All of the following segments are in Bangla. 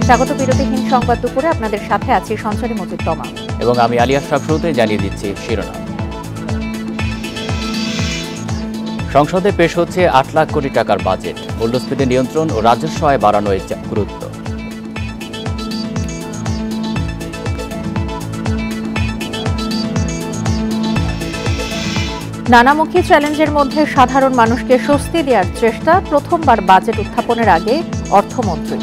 স্বাগত বিরতিহীন সংবাদ দুপুরে আপনাদের সাথে আছি সঞ্চারী মতির তমা এবং আমি আলী আশরাফ। শুরুতে জানিয়ে দিচ্ছি শিরোনাম। সংসদে পেশ হচ্ছে ৮ লাখ কোটি টাকার বাজেট। মূল্যস্ফীতি নিয়ন্ত্রণ ও রাজস্ব আয় বাড়ানোর গুরুত্ব। নানামুখী চ্যালেঞ্জের মধ্যে সাধারণ মানুষকে স্বস্তি দেওয়ার চেষ্টা, প্রথমবার বাজেট উত্থাপনের আগে অর্থমন্ত্রী।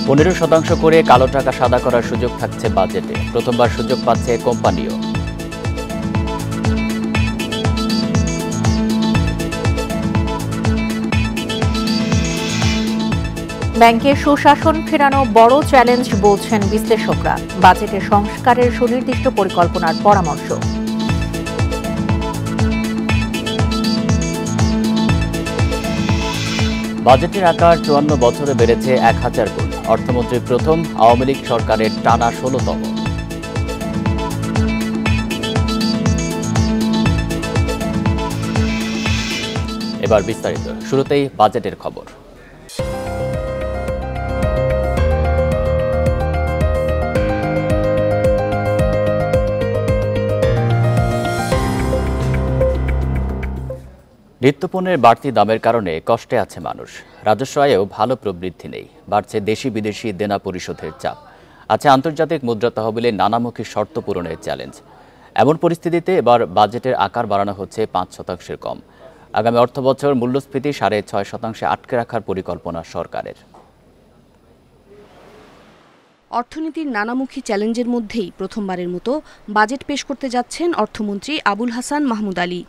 পনেরো শতাংশ করে কালো টাকা সাদা করার সুযোগ থাকছে বাজেটে। প্রথমবার সুযোগ পাচ্ছে কোম্পানিও। ব্যাংকে সুশাসন ফেরানো বড় চ্যালেঞ্জ বলছেন বিশ্লেষকরা। বাজেটে সংস্কারের সুনির্দিষ্ট পরিকল্পনার পরামর্শ। বাজেটের আকার ৫৪ বছরে বেড়েছে ১,০০০ গুণ। অর্থমন্ত্রী প্রথম, আওয়ামী লীগ সরকারের টানা ১৬তম। এবার বিস্তারিত। শুরুতেই বাজেটের খবর। নিত্যপণ্যের বাড়তি দামের কারণে কষ্টে আছে মানুষ। রাজস্ব আয়েও ভালো প্রবৃদ্ধি নেই। বাড়ছে দেশি বিদেশি দেনা পরিশোধের চাপ। আছে আন্তর্জাতিক মুদ্রা তহবিলে নানামুখী শর্ত পূরণের চ্যালেঞ্জ। এমন পরিস্থিতিতে এবার বাজেটের আকার বাড়ানো হচ্ছে ৫% কম। আগামী অর্থবছর মূল্যস্ফীতি ৬.৫% আটকে রাখার পরিকল্পনা সরকারের। অর্থনীতির নানামুখী চ্যালেঞ্জের মধ্যেই প্রথমবারের মতো বাজেট পেশ করতে যাচ্ছেন অর্থমন্ত্রী আবুল হাসান মাহমুদ আলী।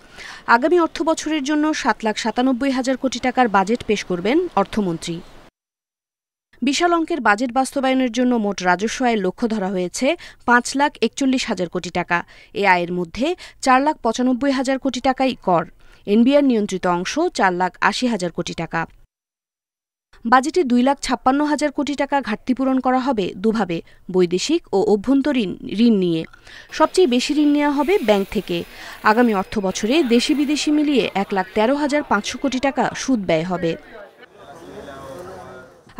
আগামী অর্থবছরের জন্য ৭,৯৭,০০০ কোটি টাকার বাজেট পেশ করবেন অর্থমন্ত্রী। বিশাল অঙ্কের বাজেট বাস্তবায়নের জন্য মোট রাজস্ব আয়ের লক্ষ্য ধরা হয়েছে ৫,৪১,০০০ কোটি টাকা। এ আয়ের মধ্যে ৪,৯৫,০০০ কোটি টাকাই কর। এনবিআর নিয়ন্ত্রিত অংশ ৪,৮০,০০০ কোটি টাকা। বাজেটে ২,৫৬,০০০ কোটি টাকা ঘাটতি পূরণ করা হবে দুভাবে, বৈদেশিক ও অভ্যন্তরীণ ঋণ নিয়ে। সবচেয়ে বেশি ঋণ নেওয়া হবে ব্যাংক থেকে। আগামী অর্থবছরে দেশি বিদেশি মিলিয়ে ১,১৩,৫০০ কোটি টাকা সুদ ব্যয় হবে।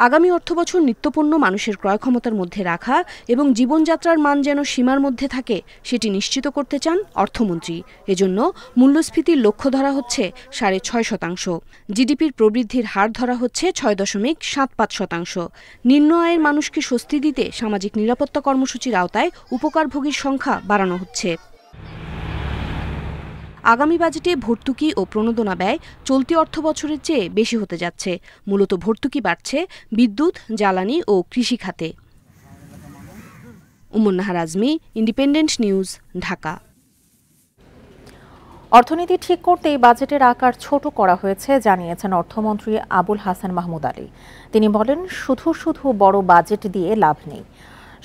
আগামী অর্থবছর নিত্যপণ্য মানুষের ক্রয় ক্ষমতার মধ্যে রাখা এবং জীবনযাত্রার মান যেন সীমার মধ্যে থাকে সেটি নিশ্চিত করতে চান অর্থমন্ত্রী। এজন্য মূল্যস্ফীতির লক্ষ্য ধরা হচ্ছে ৬.৫%। জিডিপির প্রবৃদ্ধির হার ধরা হচ্ছে ৬.৭৫%। নিম্ন আয়ের মানুষকে স্বস্তি দিতে সামাজিক নিরাপত্তা কর্মসূচির আওতায় উপকারভোগীর সংখ্যা বাড়ানো হচ্ছে। আগামী বাজেটে ভর্তুকি ও প্রণোদনা ব্যয় চলতি অর্থবছরের চেয়ে বেশি হতে যাচ্ছে। মূলত ভর্তুকি বাড়ছে বিদ্যুৎ, জ্বালানি ও কৃষি খাতে। উম্মুন্নাহার আজমি, ইন্ডিপেন্ডেন্ট নিউজ, ঢাকা। অর্থনীতি ঠিক করতেই বাজেটের আকার ছোট করা হয়েছে জানিয়েছেন অর্থমন্ত্রী আবুল হাসান মাহমুদ আলী। তিনি বলেন, শুধু বড় বাজেট দিয়ে লাভ নেই।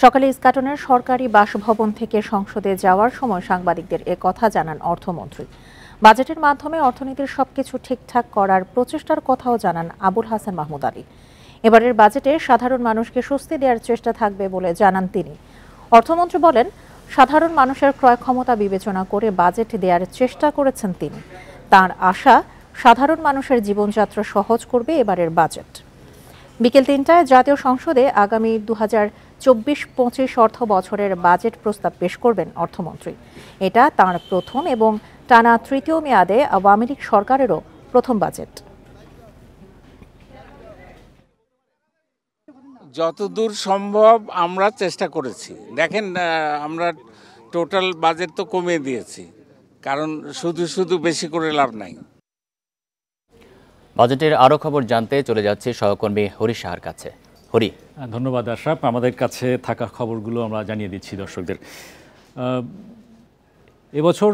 সকালে ইস্কাটনের সরকারি বাসভবন থেকে সংসদে যাওয়ার সময় সাংবাদিকদের কথা জানান অর্থমন্ত্রী। বাজেটের মাধ্যমে অর্থনীতির সবকিছু ঠিকঠাক করার প্রচেষ্টার কথাও জানান আবুল হাসান মাহমুদ আলী। এবারের বাজেটে সাধারণ মানুষকে স্বস্তি দেওয়ার চেষ্টা থাকবে বলে জানান তিনি। অর্থমন্ত্রী বলেন, সাধারণ মানুষের ক্রয় ক্ষমতা বিবেচনা করে বাজেট দেওয়ার চেষ্টা করেছেন তিনি। তার আশা, সাধারণ মানুষের জীবনযাত্রা সহজ করবে এবারের বাজেট। বিকেল ৩টায় জাতীয় সংসদে আগামী ২০২৪-২৫ অর্থ বছরের বাজেট প্রস্তাব পেশ করবেন অর্থমন্ত্রী। এটা তাঁর প্রথম এবং টানা তৃতীয় মেয়াদে আওয়ামী লীগ সরকারেরও প্রথম বাজেট। যতদূর সম্ভব আমরা চেষ্টা করেছি। দেখেন, আমরা টোটাল বাজেট তো কমিয়ে দিয়েছি, কারণ শুধু বেশি করে লাভ নাই। বাজেটের আরও খবর জানতে চলে যাচ্ছে সহকর্মী হরি সাহার কাছে। হরি। ধন্যবাদ আশরাফ। আমাদের কাছে থাকা খবরগুলো আমরা জানিয়ে দিচ্ছি দর্শকদের। এবছর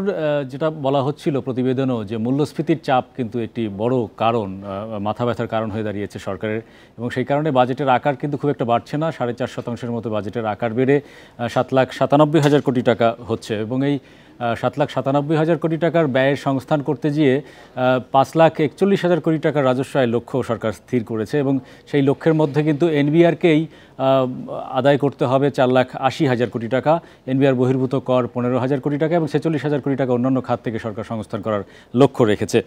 যেটা বলা হচ্ছিল প্রতিবেদনও, যে মূল্যস্ফীতির চাপ কিন্তু একটি বড় কারণ, মাথা ব্যথার কারণ হয়ে দাঁড়িয়েছে সরকারের, এবং সেই কারণে বাজেটের আকার কিন্তু খুব একটা বাড়ছে না। ৪.৫% মতো বাজেটের আকার বেড়ে ৭,৯৭,০০০ কোটি টাকা হচ্ছে। এবং এই 7,97,000 কোটি টাকার ব্যয়ের সংস্থান করতে গিয়ে 5,41,000 কোটি টাকার রাজস্ব আয়ের লক্ষ্য সরকার স্থির করেছে এবং সেই লক্ষ্যের মধ্যে কিন্তু এনবিআরকেই আদায় করতে হবে 4,80,000 কোটি টাকা, এনবিআর বহির্ভূত কর 15,000 কোটি টাকা এবং 46,000 কোটি টাকা অন্যান্য খাত থেকে সরকার সংস্থান করার লক্ষ্য রেখেছে।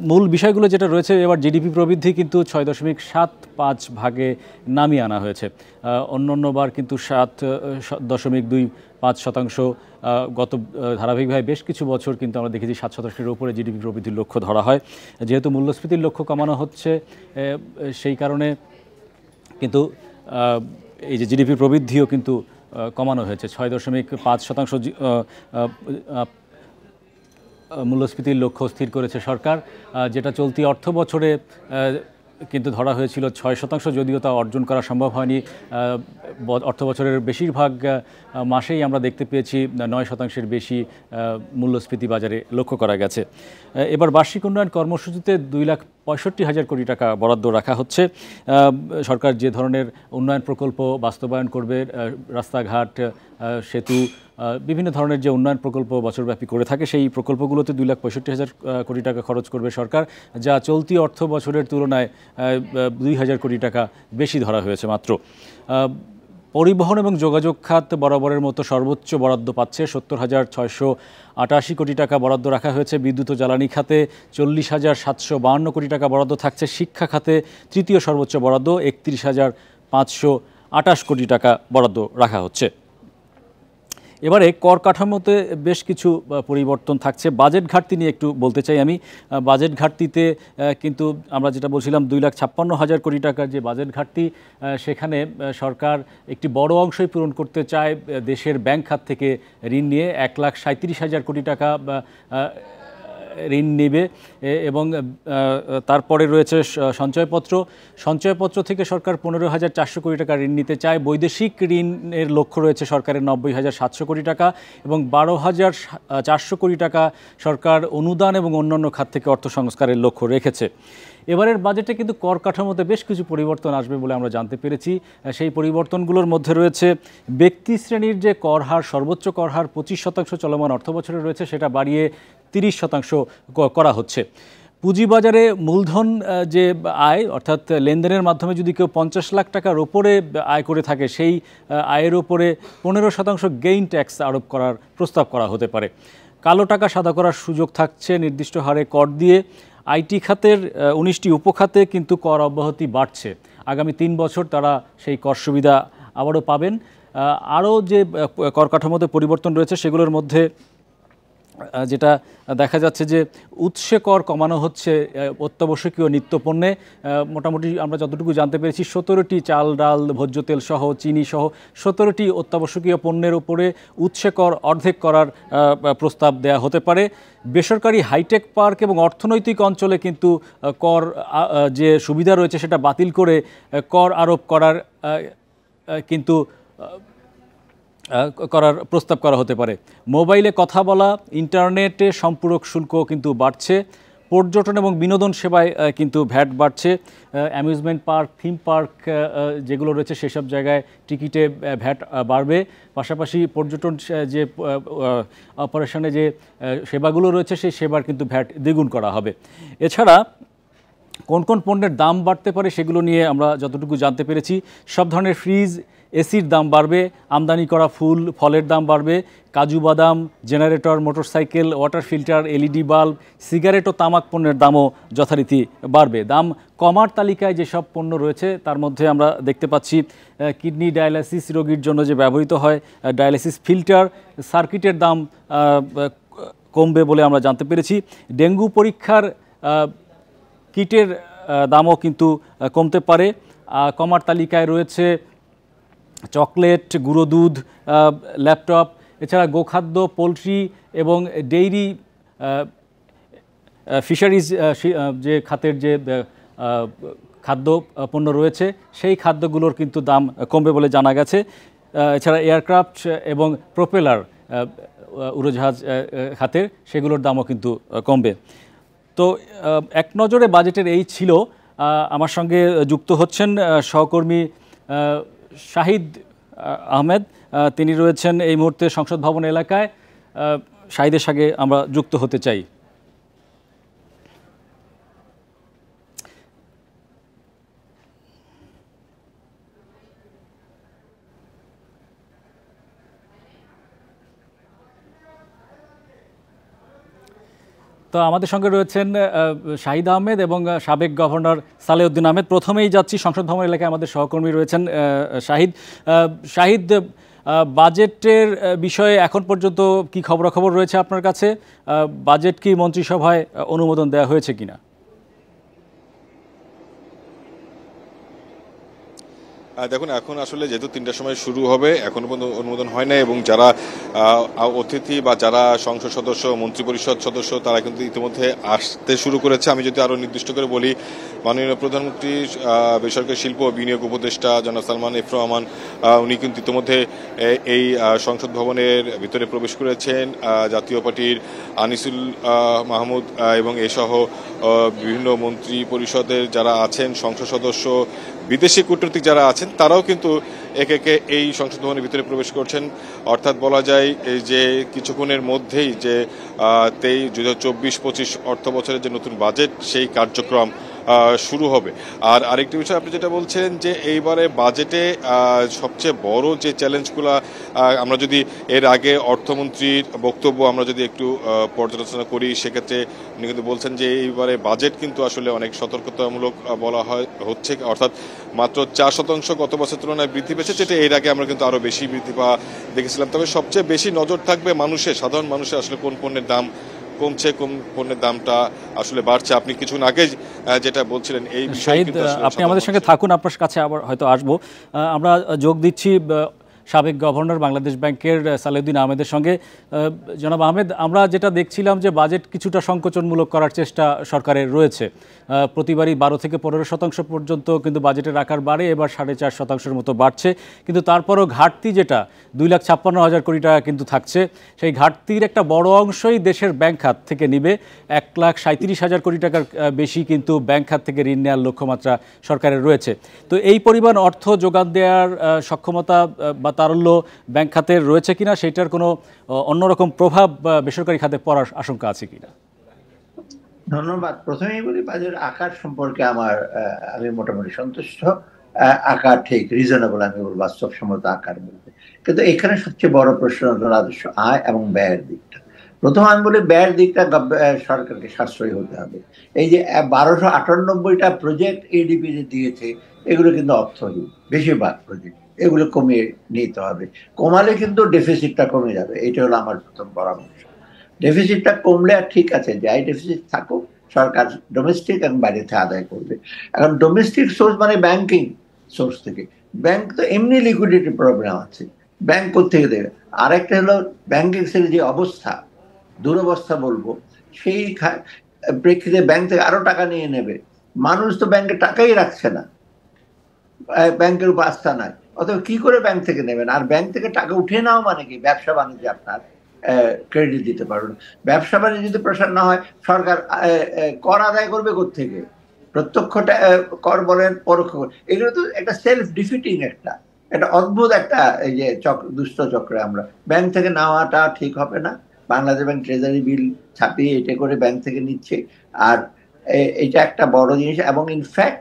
মূল বিষয়গুলো যেটা রয়েছে, এবার জিডিপি প্রবৃদ্ধি কিন্তু 6.75 ভাগে নামিয়ে আনা হয়েছে। অন্যান্যবার কিন্তু 7.25% গত ধারাবাহিকভাবে বেশ কিছু বছর কিন্তু আমরা দেখেছি 7% উপরে জিডিপি প্রবৃদ্ধির লক্ষ্য ধরা হয়। যেহেতু মূল্যস্ফীতির লক্ষ্য কমানো হচ্ছে, সেই কারণে কিন্তু এই যে জিডিপি প্রবৃদ্ধিও কিন্তু কমানো হয়েছে। 6.5% মূল্যস্ফীতির লক্ষ্য স্থির করেছে সরকার, যেটা চলতি অর্থ বছরে কিন্তু ধরা হয়েছিল 6%, যদিও তা অর্জন করা সম্ভব হয়নি। অর্থ বছরের বেশিরভাগ মাসেই আমরা দেখতে পেয়েছি 9%-এর বেশি মূল্যস্ফীতি বাজারে লক্ষ্য করা গেছে। এবার বার্ষিক উন্নয়ন কর্মসূচিতে 2,65,000 কোটি টাকা বরাদ্দ রাখা হচ্ছে। সরকার যে ধরনের উন্নয়ন প্রকল্প বাস্তবায়ন করবে, রাস্তাঘাট, সেতু, বিভিন্ন ধরনের যে উন্নয়ন প্রকল্প বছরব্যাপী করে থাকে, সেই প্রকল্পগুলোতে 2,65,000 কোটি টাকা খরচ করবে সরকার, যা চলতি অর্থ বছরের তুলনায় 2,000 কোটি টাকা বেশি ধরা হয়েছে মাত্র। পরিবহন এবং যোগাযোগ খাত বরাবরের মতো সর্বোচ্চ বরাদ্দ পাচ্ছে, 70,688 কোটি টাকা বরাদ্দ রাখা হয়েছে। বিদ্যুৎ ও জ্বালানি খাতে 40,752 কোটি টাকা বরাদ্দ থাকছে। শিক্ষা খাতে তৃতীয় সর্বোচ্চ বরাদ্দ 31,528 কোটি টাকা বরাদ্দ রাখা হচ্ছে। এবারে কর কাঠামোতে বেশ কিছু পরিবর্তন থাকছে। বাজেট ঘাটতি নিয়ে একটু বলতে চাই আমি। বাজেট ঘাটতিতে কিন্তু আমরা যেটা বলছিলাম 2,56,000 কোটি টাকার যে বাজেট ঘাটতি, সেখানে সরকার একটি বড় অংশই পূরণ করতে চায় দেশের ব্যাংক খাত থেকে ঋণ নিয়ে। 1,37,000 কোটি টাকা ঋণ নেবে এবং তারপরে রয়েছে সঞ্চয়পত্র থেকে সরকার 15,400 কোটি টাকা ঋণ নিতে চায়। বৈদেশিক ঋণের লক্ষ্য রয়েছে সরকারের 90,700 কোটি টাকা এবং 12,400 কোটি টাকা সরকার অনুদান এবং অন্যান্য খাত থেকে অর্থ সংস্কারের লক্ষ্য রেখেছে। এবারের বাজেটে কিন্তু কর কাঠামোতে বেশ কিছু পরিবর্তন আসবে বলে আমরা জানতে পেরেছি। সেই পরিবর্তনগুলোর মধ্যে রয়েছে ব্যক্তি শ্রেণীর যে কর হার, সর্বোচ্চ কর হার 25% চলমান অর্থ বছরে রয়েছে, সেটা বাড়িয়ে 30% করা হচ্ছে। পুঁজিবাজারে মূলধন যে আয়, অর্থাৎ লেনদেনের মাধ্যমে যদি কেউ 50 লাখ টাকার ওপরে আয় করে থাকে, সেই আয়ের ওপরে 15% গেইন ট্যাক্স আরোপ করার প্রস্তাব করা হতে পারে। কালো টাকা সাদা করার সুযোগ থাকছে নির্দিষ্ট হারে কর দিয়ে। আইটি খাতের 19টি উপখাতে কিন্তু কর অব্যাহতি বাড়ছে। আগামী 3 বছর তারা সেই কর সুবিধা আবারও পাবেন। আরও যে কর কাঠামোতে পরিবর্তন রয়েছে, সেগুলোর মধ্যে যেটা দেখা যাচ্ছে যে উৎসে কর কমানো হচ্ছে অত্যাবশ্যকীয় নিত্যপণ্যে। মোটামুটি আমরা যতটুকু জানতে পেরেছি 17টি চাল, ডাল, ভোজ্য তেল সহ, চিনি সহ 17টি অত্যাবশ্যকীয় পণ্যের উপরে উৎসে কর অর্ধেক করার প্রস্তাব দেয়া হতে পারে। বেসরকারি হাইটেক পার্ক এবং অর্থনৈতিক অঞ্চলে কিন্তু কর যে সুবিধা রয়েছে সেটা বাতিল করে কর আরোপ করার কিন্তু প্রস্তাব করা হতে পারে। মোবাইলে কথা বলা, ইন্টারনেটে সম্পূরক শুল্ক কিন্তু বাড়ছে। পর্যটন এবং বিনোদন সেবায় কিন্তু ভ্যাট বাড়ছে। অ্যামিউজমেন্ট পার্ক, থিম পার্ক যেগুলো রয়েছে সেসব জায়গায় টিকিটে ভ্যাট বাড়বে। পাশাপাশি পর্যটন যে অপারেশনে যে সেবাগুলো রয়েছে, সেই সেবার কিন্তু ভ্যাট দ্বিগুণ করা হবে। এছাড়া কোন কোন পণ্যের দাম বাড়তে পারে সেগুলো নিয়ে আমরা যতটুকু জানতে পেরেছি, সব ধরনের ফ্রিজ, এসির দাম বাড়বে, আমদানি করা ফুল ফলের দাম বাড়বে, কাজু বাদাম, generator, motorcycle, water filter, LED bulb, cigarette ও তামাক পণ্যের দামও যথারীতি বাড়বে। দাম কমার তালিকায় যেসব পণ্য রয়েছে তার মধ্যে আমরা দেখতে পাচ্ছি কিডনি ডায়ালাইসিস রোগীর জন্য যে ব্যবহৃত হয় ডায়ালাইসিস ফিল্টার, সার্কিটের দাম কমবে বলে আমরা জানতে পেরেছি। ডেঙ্গু পরীক্ষার কিটের দামও কিন্তু কমতে পারে। কমার তালিকায় রয়েছে চকলেট, গুঁড়ো দুধ, ল্যাপটপ, এছাড়া গোখাদ্য, পোলট্রি এবং ডেইরি, ফিশারিজ যে খাতের যে খাদ্য পণ্য রয়েছে সেই খাদ্যগুলোর কিন্তু দাম কমবে বলে জানা গেছে। এছাড়া এয়ারক্রাফট এবং প্রোপেলার উড়োজাহাজ খাতের সেগুলোর দামও কিন্তু কমবে। তো এক নজরে বাজেটের এই ছিল। আমার সঙ্গে যুক্ত হচ্ছেন সহকর্মী শাহিদ আহমেদ, তিনি রয়েছেন এই মুহূর্তে সংসদ ভবন এলাকায়। শাহিদের সঙ্গে আমরা যুক্ত হতে চাই। তো আমাদের সঙ্গে রয়েছেন শাহিদ আহমেদ এবং সাবেক গভর্নর সালেউদ্দিন আহমেদ। প্রথমেই যাচ্ছি সংসদ ভবন এলাকায় আমাদের সহকর্মী রয়েছেন শাহিদ। শাহিদ, বাজেটের বিষয়ে এখন পর্যন্ত কি খবরাখবর রয়েছে আপনার কাছে? বাজেট কি মন্ত্রিসভায় অনুমোদন দেওয়া হয়েছে কিনা? দেখুন, এখন আসলে যেহেতু ৩টার সময় শুরু হবে, এখনো পর্যন্ত অনুমোদন হয় না, এবং যারা অতিথি বা যারা সংসদ সদস্য, মন্ত্রিপরিষদ সদস্য, তারা কিন্তু ইতিমধ্যে আসতে শুরু করেছে। আমি যদি আরও নির্দিষ্ট করে বলি, মাননীয় প্রধানমন্ত্রী বেসরকারি শিল্প ও বিনিয়োগ উপদেষ্টা জনাব সালমান এফ রহমান, উনি কিন্তু ইতিমধ্যে এই সংসদ ভবনের ভিতরে প্রবেশ করেছেন। জাতীয় পার্টির আনিসুল মাহমুদ এবং এসহ বিভিন্ন মন্ত্রী পরিষদের যারা আছেন, সংসদ সদস্য, বিদেশি কূটনীতিক যারা আছেন, তারাও কিন্তু একে একে এই সংসদ ভবনের ভিতরে প্রবেশ করছেন। অর্থাৎ বলা যায় এই যে কিছুক্ষণের মধ্যেই যে 2024-25 অর্থ বছরের যে নতুন বাজেট, সেই কার্যক্রম শুরু হবে। আর আরেকটি বিষয় আপনি যেটা বলছেন যে এইবারে বাজেটে সবচেয়ে বড় যে চ্যালেঞ্জগুলো, আমরা যদি এর আগে অর্থমন্ত্রীর বক্তব্য আমরা যদি একটু পর্যালোচনা করি, সেক্ষেত্রে উনি কিন্তু বলছেন যে এইবারে বাজেট কিন্তু আসলে অনেক সতর্কতামূলক বলা হচ্ছে, অর্থাৎ মাত্র 4% গত বছর তুলনায় বৃদ্ধি পেয়েছে, যেটা এর আগে আমরা কিন্তু আরও বেশি বৃদ্ধি পাওয়া দেখেছিলাম। তবে সবচেয়ে বেশি নজর থাকবে মানুষের, সাধারণ মানুষের আসলে কোন পণ্যের দাম কমছে, কোন পণ্যের দামটা আসলে বাড়ছে। আপনি কিছুক্ষণ আগে যেটা বলছিলেন এই বিষয়ে কিন্তু আপনি আমাদের সঙ্গে থাকুন, আপনার কাছে আবার হয়তো আসবো। আমরা যোগ দিচ্ছি সাবেক গভর্নর বাংলাদেশ ব্যাংকের সালেউদ্দিন আহমেদের সঙ্গে। জনাব আহমেদ, আমরা যেটা দেখছিলাম যে বাজেট কিছুটা সংকোচনমূলক করার চেষ্টা সরকারের রয়েছে। প্রতিবারই 12 থেকে 15% পর্যন্ত কিন্তু বাজেটের আকার বাড়ে, এবার 4.5%-এর মতো বাড়ছে। কিন্তু তারপরও ঘাটতি যেটা 2,56,000 কোটি টাকা কিন্তু থাকছে, সেই ঘাটতির একটা বড় অংশই দেশের ব্যাংক খাত থেকে নিবে। 1,37,000 কোটি টাকার বেশি কিন্তু ব্যাংক খাত থেকে ঋণ নেওয়ার লক্ষ্যমাত্রা সরকারের রয়েছে। তো এই পরিমাণ অর্থ যোগান দেওয়ার সক্ষমতা বা তারল্য ব্যাংক খাতের রয়েছে কিনা, সেটার কোনো অন্যরকম প্রভাব বেসরকারি খাতে পড়ার আশঙ্কা আছে কিনা? ধন্যবাদ। প্রথমেই বলি, বাজেট আকার সম্পর্কে আমি মোটামুটি সন্তুষ্ট। আকার ঠিক রিজনেবল, আমি বলবো বাস্তবসম্মত আকার বলতে। কিন্তু এখানে সবচেয়ে বড় প্রশ্ন হলো রাজস্ব আয় এবং ব্যয়ের দিকটা। প্রথম আমি বলি, ব্যয়ের দিকটা সরকারকে সাশ্রয়ী হতে হবে। এই যে 1298টা প্রজেক্ট এডিপি যে দিয়েছে, এগুলো কিন্তু অর্থহীন, বেশিরভাগ প্রজেক্ট। এগুলো কমিয়ে নিতে হবে। কমালে কিন্তু ডেফিসিটটা কমে যাবে। এটা হলো আমার প্রথম পরামর্শ। ডেফিসিটটা কমলে আর ঠিক আছে, যাই ডেফিসিট থাকুক, সরকার ডোমেস্টিক এবং বাইরেতে আদায় করবে। এখন ডোমেস্টিক সোর্স মানে ব্যাংকিং সোর্স থেকে। ব্যাংক তো এমনি লিকুইডিটি প্রবলেম আছে, ব্যাংক কোথেকে দেবে? আরেকটা হলো ব্যাংকিং সেক্টরের যে অবস্থা, দুরবস্থা বলবো, সেই প্রেক্ষিতে ব্যাংক থেকে আরো টাকা নিয়ে নেবে। মানুষ তো ব্যাংকে টাকাই রাখছে না, ব্যাংকের উপর আস্থা নাই। অথবা কি করে ব্যাংক থেকে নেবেন? আর ব্যাংক থেকে টাকা উঠে নাও মানে কি? ব্যবসা বাণিজ্যে আপনার ক্রেডিট দিতে পারবেন। ব্যবসা বাণিজ্য যদি প্রসার না হয়, সরকার কর আদায় করবে কোত্থেকে? প্রত্যক্ষ কর বলেন, পরোক্ষ কর, এগুলো তো একটা সেলফ ডিফিটিং একটা অদ্ভুত একটা এই যে দুষ্ট চক্রে আমরা। ব্যাংক থেকে নেওয়াটা ঠিক হবে না। বাংলাদেশ ব্যাংক ট্রেজারি বিল ছাপিয়ে এটা করে ব্যাংক থেকে নিচ্ছে। আর এটা একটা বড় জিনিস। এবং ইনফ্যাক্ট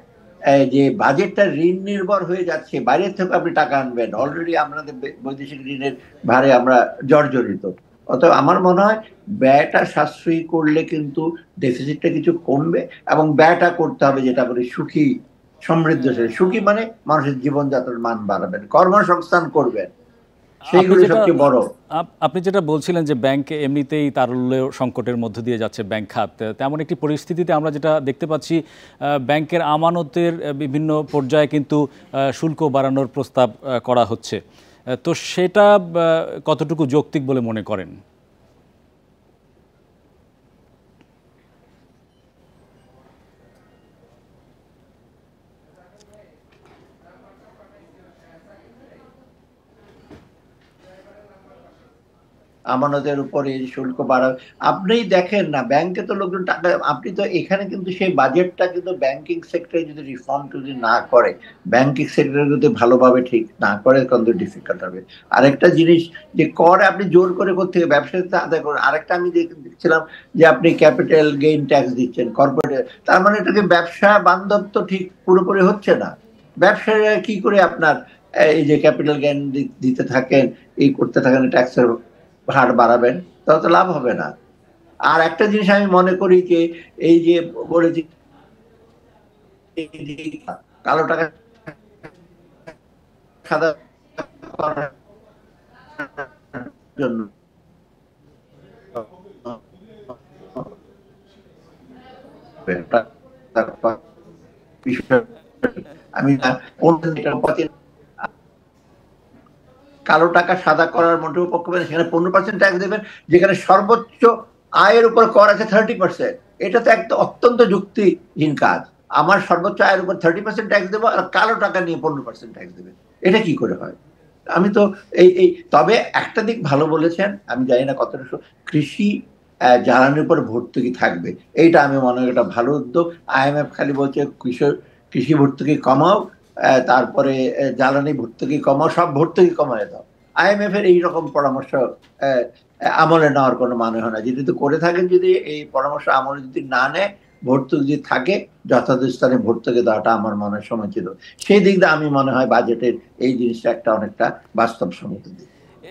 যে বাজেটটা ঋণ নির্ভর হয়ে যাচ্ছে, বাইরের থেকে আপনি টাকা আনবেন, অলরেডি আমাদের বৈদেশিক ঋণের ভারে আমরা জর্জরিত। অতএব আমার মনে হয় ব্যয়টা সাশ্রয়ী করলে কিন্তু ডেফিসিটটা কিছু কমবে, এবং ব্যয়টা করতে হবে যেটা বলে সুখী সমৃদ্ধশালী। সুখী মানে মানুষের জীবনযাত্রার মান বাড়াবেন, কর্মসংস্থান করবেন, সেইগুলো সবচেয়ে বড়। আপনি যেটা বলছিলেন যে ব্যাংক এমনিতেই তারল্য সংকটের মধ্য দিয়ে যাচ্ছে ব্যাংক খাত, তেমন একটি পরিস্থিতিতে আমরা যেটা দেখতে পাচ্ছি, ব্যাংকের আমানতের বিভিন্ন পর্যায়ে কিন্তু শুল্ক বাড়ানোর প্রস্তাব করা হচ্ছে। তো সেটা কতটুকু যৌক্তিক বলে মনে করেন? আমানতের উপরে শুল্ক বাড়াবে। আপনিই দেখেন না, ব্যাংকে তো লোকজন টাকা, আপনি তো এখানে কিন্তু সেই বাজেটটা কিন্তু ব্যাংকিং সেক্টরে যদি রিফর্ম যদি না করে, ব্যাংকিং সেক্টরে যদি ভালোভাবে ঠিক না করে, কিন্তু ডিফিকাল্ট হবে। আরেকটা জিনিস যে কর আপনি জোর করে করতে ব্যবসায়ীতে আদায় করেন। আরেকটা আমি দেখছিলাম যে আপনি ক্যাপিটাল গেইন ট্যাক্স দিচ্ছেন কর্পোরেট, তার মানে এটাকে ব্যবসা বান্ধব তো ঠিক পুরোপুরি হচ্ছে না। ব্যবসায়ীরা কি করে আপনার এই যে ক্যাপিটাল গেইন দিতে থাকেন, এই করতে থাকেন, ট্যাক্সের হার বাড়াবেন, তাহলে তো লাভ হবে না। আর একটা জিনিস আমি মনে করি যে এই যে বলেছি কালো টাকা সাদা করার জন্য আমি কালো টাকা সাদা করার মোটেও পক্ষ পাবেন। সেখানে 15% ট্যাক্স দেবেন, যেখানে সর্বোচ্চ আয়ের উপর কর আছে 30%। এটা তো একটা অত্যন্ত যুক্তিহীন কাজ। আমার সর্বোচ্চ আয়ের উপর 30% ট্যাক্স দেবো, আর কালো টাকা নিয়ে 15% ট্যাক্স দেবেন, এটা কি করে হয়? আমি তো এই তবে একটা দিক ভালো বলেছেন, আমি জানি না কতটা কৃষি জ্বালানির উপর ভর্তুকি থাকবে, এইটা আমি মনে করি একটা ভালো উদ্যোগ। IMF খালি বলছে কৃষি ভর্তুকি কমাও, তারপরে জ্বালানি ভর্তুকি কমাও, সব ভর্তুকি কমায় দাও। IMF এর এইরকম পরামর্শ আমলে নেওয়ার কোনো মানে হয় না। যদি করে থাকেন, যদি এই পরামর্শ আমলে যদি না নেয়, ভর্তুকি যদি থাকে, যথাযথ স্থানে ভর্তুকি দেওয়াটা আমার মনে হয় সমীচীন। সেই দিক দিয়ে আমি মনে হয় বাজেটের এই জিনিসটা একটা অনেকটা বাস্তবসম্মত দিক।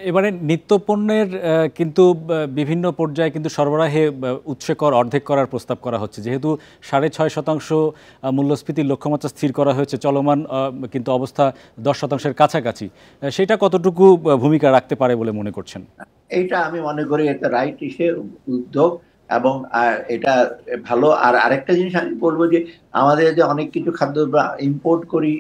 এবারে নিত্যপণ্যের কিন্তু বিভিন্ন পর্যায়ে কিন্তু সরবরাহে উৎসে কর অর্ধেক করার প্রস্তাব করা হচ্ছে, যেহেতু 6.5% মূল্যস্ফীতির লক্ষ্যমাত্রা স্থির করা হয়েছে, চলমান কিন্তু অবস্থা 10%-এর কাছাকাছি। সেটা কতটুকু ভূমিকা রাখতে পারে বলে মনে করছেন? এইটা আমি মনে করি এটা রাইট উদ্যোগ, এবং এটা ভালো। আর আরেকটা জিনিস আমি বলবো যে আমাদের যে অনেক কিছু খাদ্য ইম্পোর্ট করি,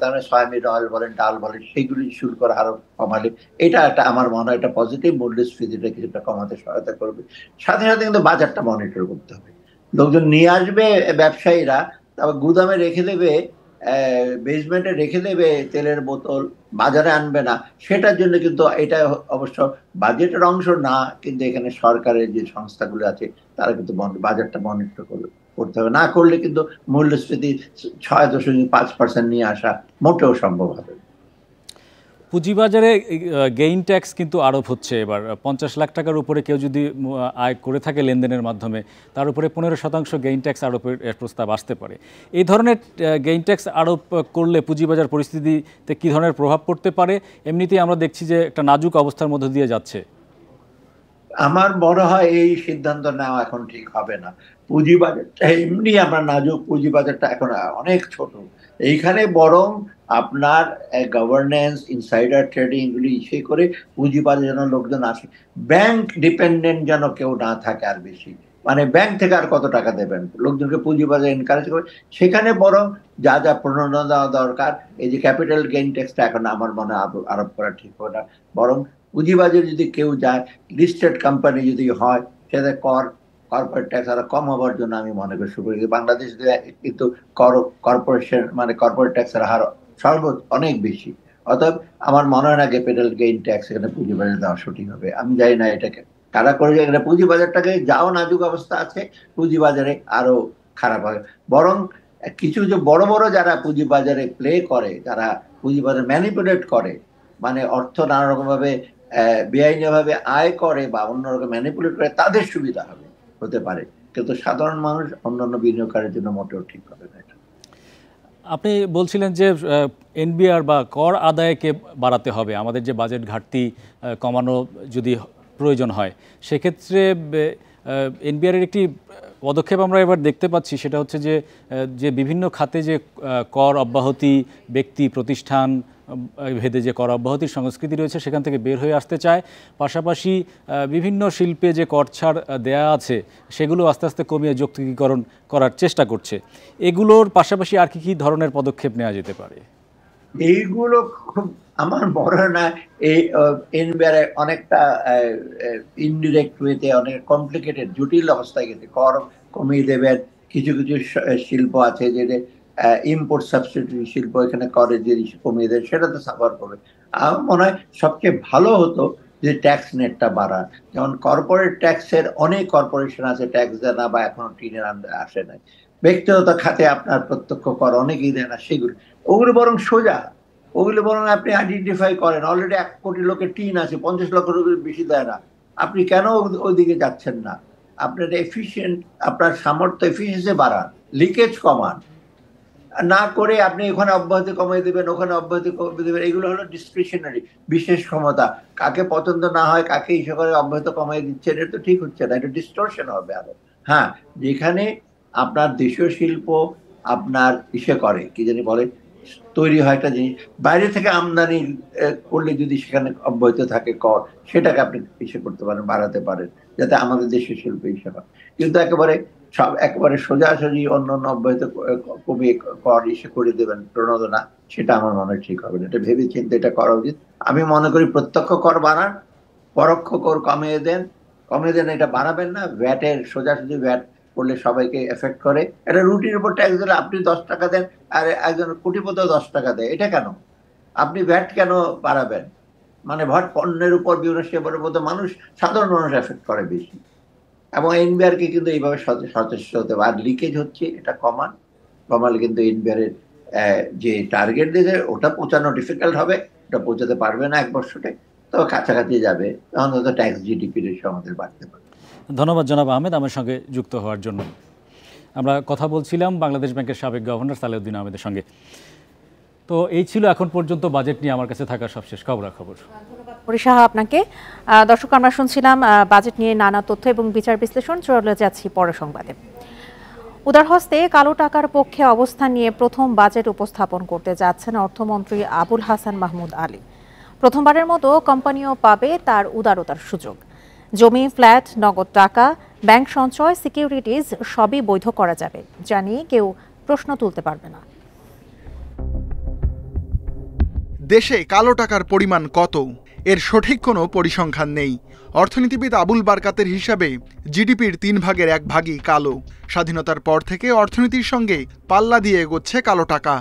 তার সয়াবিন অয়েল বলেন, ডাল বলেন, সেগুলি শুল্ক আরো কমালে এটা একটা আমার মনে হয় এটা পজিটিভ, মূল্যস্ফীতিটা কিছুটা কমাতে সহায়তা করবে। সাথে সাথে কিন্তু বাজারটা মনিটর করতে হবে। লোকজন নিয়ে আসবে, ব্যবসায়ীরা তারপর গুদামে রেখে দেবে, বেসমেন্টে রেখে দেবে তেলের বোতল, বাজারে আনবে না। সেটার জন্য কিন্তু এটা অবশ্য বাজেটের অংশ না, কিন্তু এখানে সরকারের যে সংস্থাগুলো আছে তারা কিন্তু বাজারটা মনিটর করতে হবে। না করলে কিন্তু মূল্যস্ফীতি 6.5% নিয়ে আসা মোটেও সম্ভব হবে। পুঁজিবাজারে গেইন ট্যাক্স কিন্তু আরোপ হচ্ছে এবার। 50 লাখ টাকার উপরে কেউ যদি আয় করে থাকে লেনদেনের মাধ্যমে, তার উপরে 15% গেইন ট্যাক্স আরোপের প্রস্তাব আসতে পারে। এই ধরনের গেইন ট্যাক্স আরোপ করলে পুঁজিবাজার পরিস্থিতিতে কী ধরনের প্রভাব পড়তে পারে? এমনিতেই আমরা দেখছি যে একটা নাজুক অবস্থার মধ্য দিয়ে যাচ্ছে। আমার মনে হয় এই সিদ্ধান্ত নেওয়া এখন ঠিক হবে না। পুঁজিবাজারটা এমনি আমরা নাজুক, পুঁজিবাজারটা এখন অনেক ছোট। এইখানে বরং আপনার গভর্নেন্স, ইনসাইডার ট্রেডিং এগুলি ইসে করে পুঁজিবাজার যেন লোকজন আসে, ব্যাংক ডিপেন্ডেন্ট যেন কেউ না থাকে আর বেশি। মানে ব্যাংক থেকে আর কত টাকা দেবেন, লোকজনকে পুঁজিবাজার এনকারেজ করে। সেখানে বরং যা যা প্রণোদনা দেওয়া দরকার, এই যে ক্যাপিটাল গেইন ট্যাক্সটা এখন আমার মনে আরোপ করা ঠিক হবে না। বরং পুঁজিবাজারে যদি কেউ যায়, লিস্টেড কোম্পানি যদি হয়, সেটা কর্পোরেট ট্যাক্স আরো কম হওয়ার জন্য আমি মনে করি শুরু করি। বাংলাদেশ কিন্তু কর্পোরেশন মানে কর্পোরেট ট্যাক্সের হার সর্বোচ্চ অনেক বেশি। অতএব আমার মনে হয় না ক্যাপিটাল গেইন ট্যাক্স এখানে পুঁজিবাজারে দেওয়া সঠিক হবে। আমি জানি না এটাকে কারা করে, এখানে পুঁজিবাজারটাকে যাও নাজুক অবস্থা আছে, পুঁজিবাজারে আরো খারাপ হবে। বরং কিছু যে বড় বড় যারা পুঁজিবাজারে প্লে করে, যারা পুঁজিবাজার ম্যানিপুলেট করে, মানে অর্থ নানা রকম ভাবে বেআইনিভাবে আয় করে বা অন্যরকম ম্যানিপুলেট করে, তাদের সুবিধা হতে পারে, কিন্তু সাধারণ মানুষ অন্যান্য বিনিয়োগকারীর জন্য মোটেও ঠিক হবে না। আপনি বলছিলেন যে এনবিআর বা কর আদায়কে বাড়াতে হবে, আমাদের যে বাজেট ঘাটতি কমানো যদি প্রয়োজন হয়, সেক্ষেত্রে এনবিআরের একটি পদক্ষেপ আমরা এবার দেখতে পাচ্ছি, সেটা হচ্ছে যে বিভিন্ন খাতে যে কর অব্যাহতি, ব্যক্তি প্রতিষ্ঠান ভেদে যে কর অব্যাহতির সংস্কৃতি রয়েছে সেখান থেকে বের হয়ে আসতে চায়। পাশাপাশি বিভিন্ন শিল্পে যে কর ছাড় দেয়া আছে সেগুলো আস্তে আস্তে কমিয়ে যৌক্তিকীকরণ করার চেষ্টা করছে। এগুলোর পাশাপাশি আর কি ধরনের পদক্ষেপ নেওয়া যেতে পারে? এইগুলো খুব আমার বড় না, এই এনবিআর অনেকটা ইনডিরেক্ট ওয়েতে অনেক কমপ্লিকেটেড জটিল অবস্থায় গেছে। কর কমিয়ে দেবেন, কিছু কিছু শিল্প আছে যেটা ইম্পোর্ট সাবস্টিটিউট শিল্প, এখানে করে যে কমিয়ে দেয়, সেটা তো সাফার করবে। আমার মনে হয় সবচেয়ে ভালো হতো যে ট্যাক্স নেটটা বাড়ান। যেমন কর্পোরেট ট্যাক্সের অনেক কর্পোরেশন আছে ট্যাক্স দেয় না বা এখনো টিনের আন্ডারে আসে নাই। ব্যক্তিগত খাতে আপনার প্রত্যক্ষ কর অনেকেই দেয় না, সেগুলো ওগুলো বরং সোজা, ওগুলো বরং আপনি আইডেন্টিফাই করেন। অলরেডি 1 কোটি লোকের টিন আছে, 50 লক্ষ লোকের বেশি দেয় না, আপনি কেন ওইদিকে যাচ্ছেন না? আপনার এফিসিয়েন্ট, আপনার সামর্থ্য এফিসিয়েন্সি বাড়ান, লিকেজ কমান, না করে আপনি ওখানে অব্যাহতি কমিয়ে দেবেন, ওখানে অব্যাহতি কমিয়ে দেবেন। এগুলো হলো ডিসক্রিশনারি, বিশেষ ক্ষমতা। কাকে পছন্দ না হয়, কাকে ইস্যু করে অব্যাহত কমিয়ে দিচ্ছেন, এটা তো ঠিক হচ্ছে না, এটা ডিস্টরশন হবে আরো। হ্যাঁ, যেখানে আপনার দেশীয় শিল্প আপনার ইসে করে, কি জানি বলে, তৈরি হয় একটা জিনিস, বাইরে থেকে আমদানি করলে যদি সেখানে অব্যাহত থাকে কর, সেটাকে আপনি ইসে করতে পারেন, বাড়াতে পারেন, যাতে আমাদের দেশের শিল্প ইসে হয়। কিন্তু একেবারে সোজাসুজি অন্য অব্যাহত কমিয়ে কর ইসে করে দেবেন প্রণোদনা, সেটা আমার মনে হয় ঠিক হবে না। এটা ভেবে চিন্তে এটা করা উচিত। আমি মনে করি প্রত্যক্ষ কর বাড়ান, পরোক্ষ কর কমিয়ে দেন, এটা বাড়াবেন না। ভ্যাটের সোজাসুজি ভ্যাট করলে সবাইকে এফেক্ট করে। এটা রুটির উপর ট্যাক্স দিলে আপনি 10 টাকা দেন আর একজন কোটিপতি 10 টাকা দেয়, এটা কেন? আপনি ভ্যাট কেন বাড়াবেন? মানে ভ্যাট পণ্যের উপর বিভিন্ন সেবার মধ্যে মানুষ, সাধারণ মানুষ এফেক্ট করে বেশি। এবং এনবিআর কে কিন্তু এইভাবে সচেষ্ট হতে হবে। আর লিকেজ হচ্ছে, এটা কমালে কিন্তু এনবিআর এর যে টার্গেট দিয়েছে ওটা পৌঁছানো ডিফিকাল্ট হবে, ওটা পৌঁছাতে পারবে না 1 বছরে, তবে কাছাকাছি যাবে, তখন হয়তো ট্যাক্স জিডিপি রেশিও আমাদের বাড়তে পারে। ধন্যবাদ জনাব আহমেদ আমার সঙ্গে যুক্ত হওয়ার জন্য। আমরা কথা বলছিলাম বাংলাদেশ ব্যাংকের সাবেক গভর্নর সালেউদ্দিন আহমেদের সঙ্গে। তো এই ছিল এখন পর্যন্ত বাজেট নিয়ে আমার কাছে থাকা সবশেষ খবরাখবর। পরিশাহ আপনাকে। দর্শক, আমরা শুনছিলাম বাজেট নিয়ে নানা তথ্য এবং বিচার বিশ্লেষণ। চলে যাচ্ছি পরের সংবাদে। উদারহস্তে কালো টাকার পক্ষে অবস্থান নিয়ে প্রথম বাজেট উপস্থাপন করতে যাচ্ছেন অর্থমন্ত্রী আবুল হাসান মাহমুদ আলী। প্রথমবারের মতো কোম্পানিও পাবে তার উদারতার সুযোগ। জমি, ফ্ল্যাট, নগদ টাকা, ব্যাংক সঞ্চয়, সিকিউরিটিজ সবই বৈধ করা যাবে, যা নিয়ে কেউ প্রশ্ন তুলতে পারবে না। দেশে কালো টাকার পরিমাণ কত, এর সঠিক কোনো পরিসংখ্যান নেই। অর্থনীতিবিদ আবুল বারকাতের হিসাবে জিডিপির 3 ভাগের 1 ভাগই কালো। স্বাধীনতার পর থেকে অর্থনীতির সঙ্গে পাল্লা দিয়ে এগোচ্ছে কালো টাকা।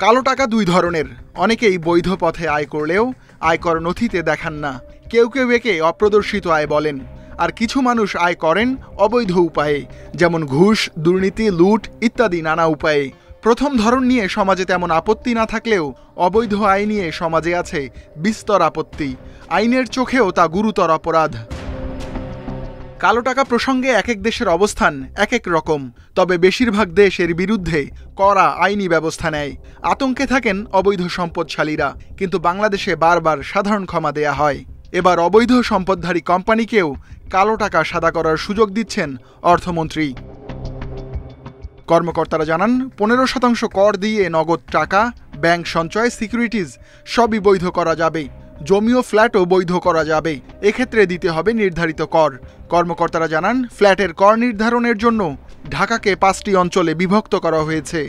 কালো টাকা 2 ধরনের। অনেকেই বৈধ পথে আয় করলেও আয়কর নথিতে দেখান না। কেউ একে অপ্রদর্শিত আয় বলেন। আর কিছু মানুষ আয় করেন অবৈধ উপায়ে, যেমন ঘুষ, দুর্নীতি, লুট ইত্যাদি নানা উপায়ে। প্রথম ধরন নিয়ে সমাজে তেমন আপত্তি না থাকলেও অবৈধ আয় নিয়ে সমাজে আছে বিস্তর আপত্তি। আইনের চোখেও তা গুরুতর অপরাধ। কালো টাকা প্রসঙ্গে এক এক দেশের অবস্থান এক এক রকম, তবে বেশিরভাগ দেশ এর বিরুদ্ধে কড়া আইনি ব্যবস্থা নেয়। আতঙ্কে থাকেন অবৈধ সম্পদশালীরা, কিন্তু বাংলাদেশে বারবার সাধারণ ক্ষমা দেয়া হয়। এবার অবৈধ সম্পদধারী কোম্পানিকেও কালো টাকা সাদা করার সুযোগ দিচ্ছেন অর্থমন্ত্রী। কর্মকর্তারা জানান 15% কর দিয়ে নগদ টাকা, ব্যাংক সঞ্চয়, সিকিউরিটিজ সবই বৈধ করা যাবে। জমি ও ফ্ল্যাটও বৈধ করা যাবে, এক্ষেত্রে দিতে হবে নির্ধারিত কর। কর্মকর্তারা জানান ফ্ল্যাটের কর নির্ধারণের জন্য ঢাকাকে 5টি অঞ্চলে বিভক্ত করা হয়েছে।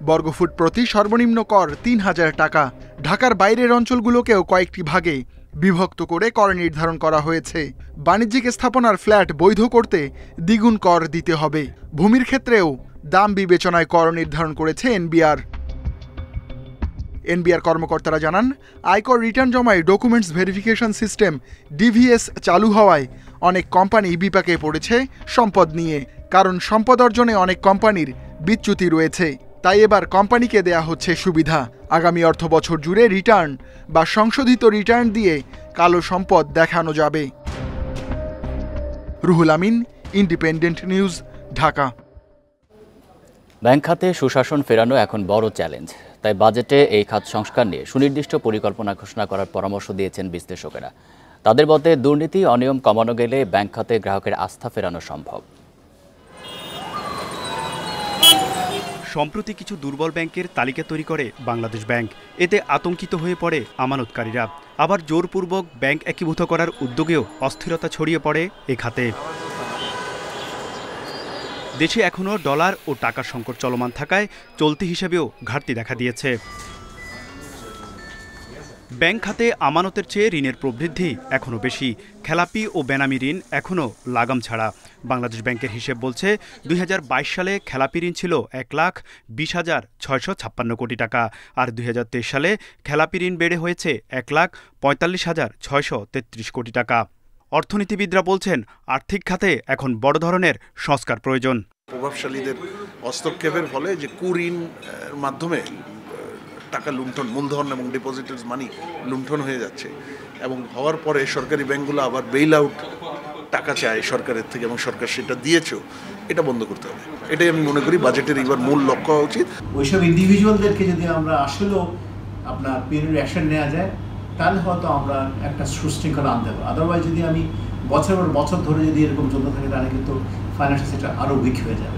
বর্গফুট প্রতি সর্বনিম্ন কর 3000 টাকা। ঢাকার বাইরের অঞ্চলগুলোকেও কয়েকটি ভাগে বিভক্ত করে কর নির্ধারণ করা হয়েছে। বাণিজ্যিক স্থাপনার ফ্ল্যাট বৈধ করতে দ্বিগুণ কর দিতে হবে। ভূমির ক্ষেত্রেও দাম বিবেচনায় কর নির্ধারণ করেছে এনবিআর কর্মকর্তারা জানান আয়কর রিটার্ন জমায় ডকুমেন্টস ভেরিফিকেশন সিস্টেম ডিভিএস চালু হওয়ায় অনেক কোম্পানি বিপাকে পড়েছে সম্পদ নিয়ে। কারণ সম্পদ অর্জনে অনেক কোম্পানির বিচ্যুতি রয়েছে, তাই এবার কোম্পানিকে দেয়া হচ্ছে সুবিধা। আগামী অর্থ বছর জুড়ে রিটার্ন বা সংশোধিত রিটার্ন দিয়ে কালো সম্পদ দেখানো যাবে। Ruhul Amin, independent News, Dhaka. Bank খাতে সুশাসন ফেরানো এখন বড় চ্যালেঞ্জ, তাই বাজেটে এই খাত সংস্কার নিয়ে সুনির্দিষ্ট পরিকল্পনা ঘোষণা করার পরামর্শ দিয়েছেন বিশ্লেষকেরা। তাদের মতে দুর্নীতি অনিয়ম কমানো গেলে ব্যাংক খাতে গ্রাহকের আস্থা ফেরানো সম্ভব। সম্প্রতি কিছু দুর্বল ব্যাংকের তালিকা তৈরি করে বাংলাদেশ ব্যাংক। এতে আতঙ্কিত হয়ে পড়ে আমানতকারীরা। আবার জোরপূর্বক ব্যাংক একীভূত করার উদ্যোগেও অস্থিরতা ছড়িয়ে পড়ে এ খাতে। দেশে এখনও ডলার ও টাকার সংকট চলমান থাকায় চলতি হিসেবেও ঘাটতি দেখা দিয়েছে। ব্যাংক খাতে আমানতের চেয়ে ঋণের প্রবৃদ্ধি এখনও বেশি। খেলাপি ও বেনামি ঋণ এখনও লাগাম ছাড়া। বাংলাদেশ ব্যাংকের হিসেব বলছে 2022 সালে খেলাপি ঋণ ছিল 1,20,656 কোটি টাকা, আর 2023 সালে খেলাপি ঋণ বেড়ে হয়েছে 1,45,633 কোটি টাকা। অর্থনীতিবিদরা বলছেন আর্থিক খাতে এখন বড় ধরনের সংস্কার প্রয়োজন। প্রভাবশালীদের হস্তক্ষেপের ফলে যে কুঋণ মাধ্যমে টাকা লুণ্ঠন, মূলধন এবং ডিপোজিটার্স মানি লুণ্ঠন হয়ে যাচ্ছে এবং হওয়ার পরে সরকারি ব্যাংকগুলো আবার বেইল আউট টাকা চায় সরকারের থেকে এবং সরকার সেটা দিয়েছেও, এটা বন্ধ করতে হবে। এটাই আমি মনে করি বাজেটের এবার মূল লক্ষ্য হওয়া উচিত। ওইসব ইন্ডিভিজুয়ালদেরকে যদি আমরা আসলেও আপনার পিরিয়ড অ্যাকশন নেওয়া যায় তাহলে হয়তো আমরা একটা সুশৃঙ্খলা আনতে পারবো। আদারওয়াইজ যদি আমি বছর পর বছর ধরে যদি এরকম চলতে থাকে তাহলে কিন্তু ফাইন্যান্সিয়াল সেক্টর আরও উইক হয়ে যাবে।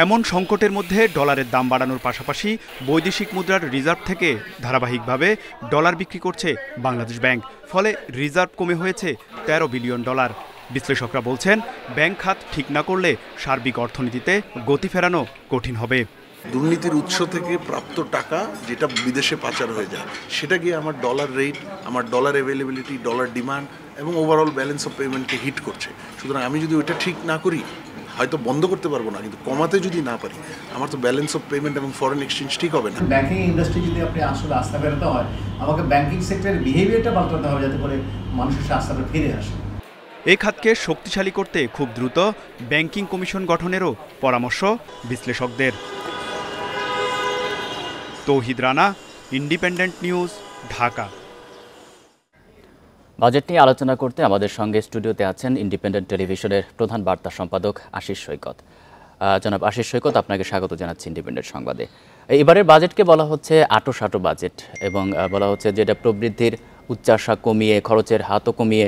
এমন সংকটের মধ্যে ডলারের দাম বাড়ানোর পাশাপাশি বৈদেশিক মুদ্রার রিজার্ভ থেকে ধারাবাহিকভাবে ডলার বিক্রি করছে বাংলাদেশ ব্যাংক, ফলে রিজার্ভ কমে হয়েছে 13 বিলিয়ন ডলার। বিশ্লেষকরা বলছেন ব্যাংক খাত ঠিক না করলে সার্বিক অর্থনীতিতে গতি ফেরানো কঠিন হবে। দুর্নীতির উৎস থেকে প্রাপ্ত টাকা যেটা বিদেশে পাচার হয়ে যায় সেটা গিয়ে আমার ডলার রেট, আমার ডলার অ্যাভেলেবিলিটি, ডলার ডিমান্ড এবং ওভারঅল ব্যালেন্স অফ পেমেন্টকে হিট করছে। সুতরাং আমি যদি ওইটা ঠিক না করি, হয়তো বন্ধ করতে পারবো না, কিন্তু কমাতে যদি না পারি, আমার তো ব্যালেন্স অফ পেমেন্ট এবং ফরেন এক্সচেঞ্জ ঠিক হবে না। ব্যাংকিং ইন্ডাস্ট্রি যদি আপনি আসলে আস্থা ফেরাতে হয়, আমাকে ব্যাংকিং সেক্টরের বিহেভিয়ারটা পাল্টাতে হবে যাতে করে মানুষের আস্থাটা ফিরে আসে। এই খাতকে শক্তিশালী করতে খুব দ্রুত ব্যাংকিং কমিশন গঠনেরও পরামর্শ বিশ্লেষকদের। Tauhid Rana, Independent News, Dhaka. Budget নিয়ে আলোচনা করতে আমাদের সঙ্গে স্টুডিওতে আছেন ইন্ডিপেন্ডেন্ট টেলিভিশনের প্রধান বার্তা সম্পাদক আশিস সৈকত। জনাব আশিস সৈকত, আপনাকে স্বাগত জানাচ্ছি ইন্ডিপেন্ডেন্ট সংবাদে। এবারের বাজেটকে বলা হচ্ছে আঁটো-সাঁটো বাজেট এবং বলা হচ্ছে যেটা প্রবৃদ্ধির উচ্চাশা কমিয়ে, খরচের হাতও কমিয়ে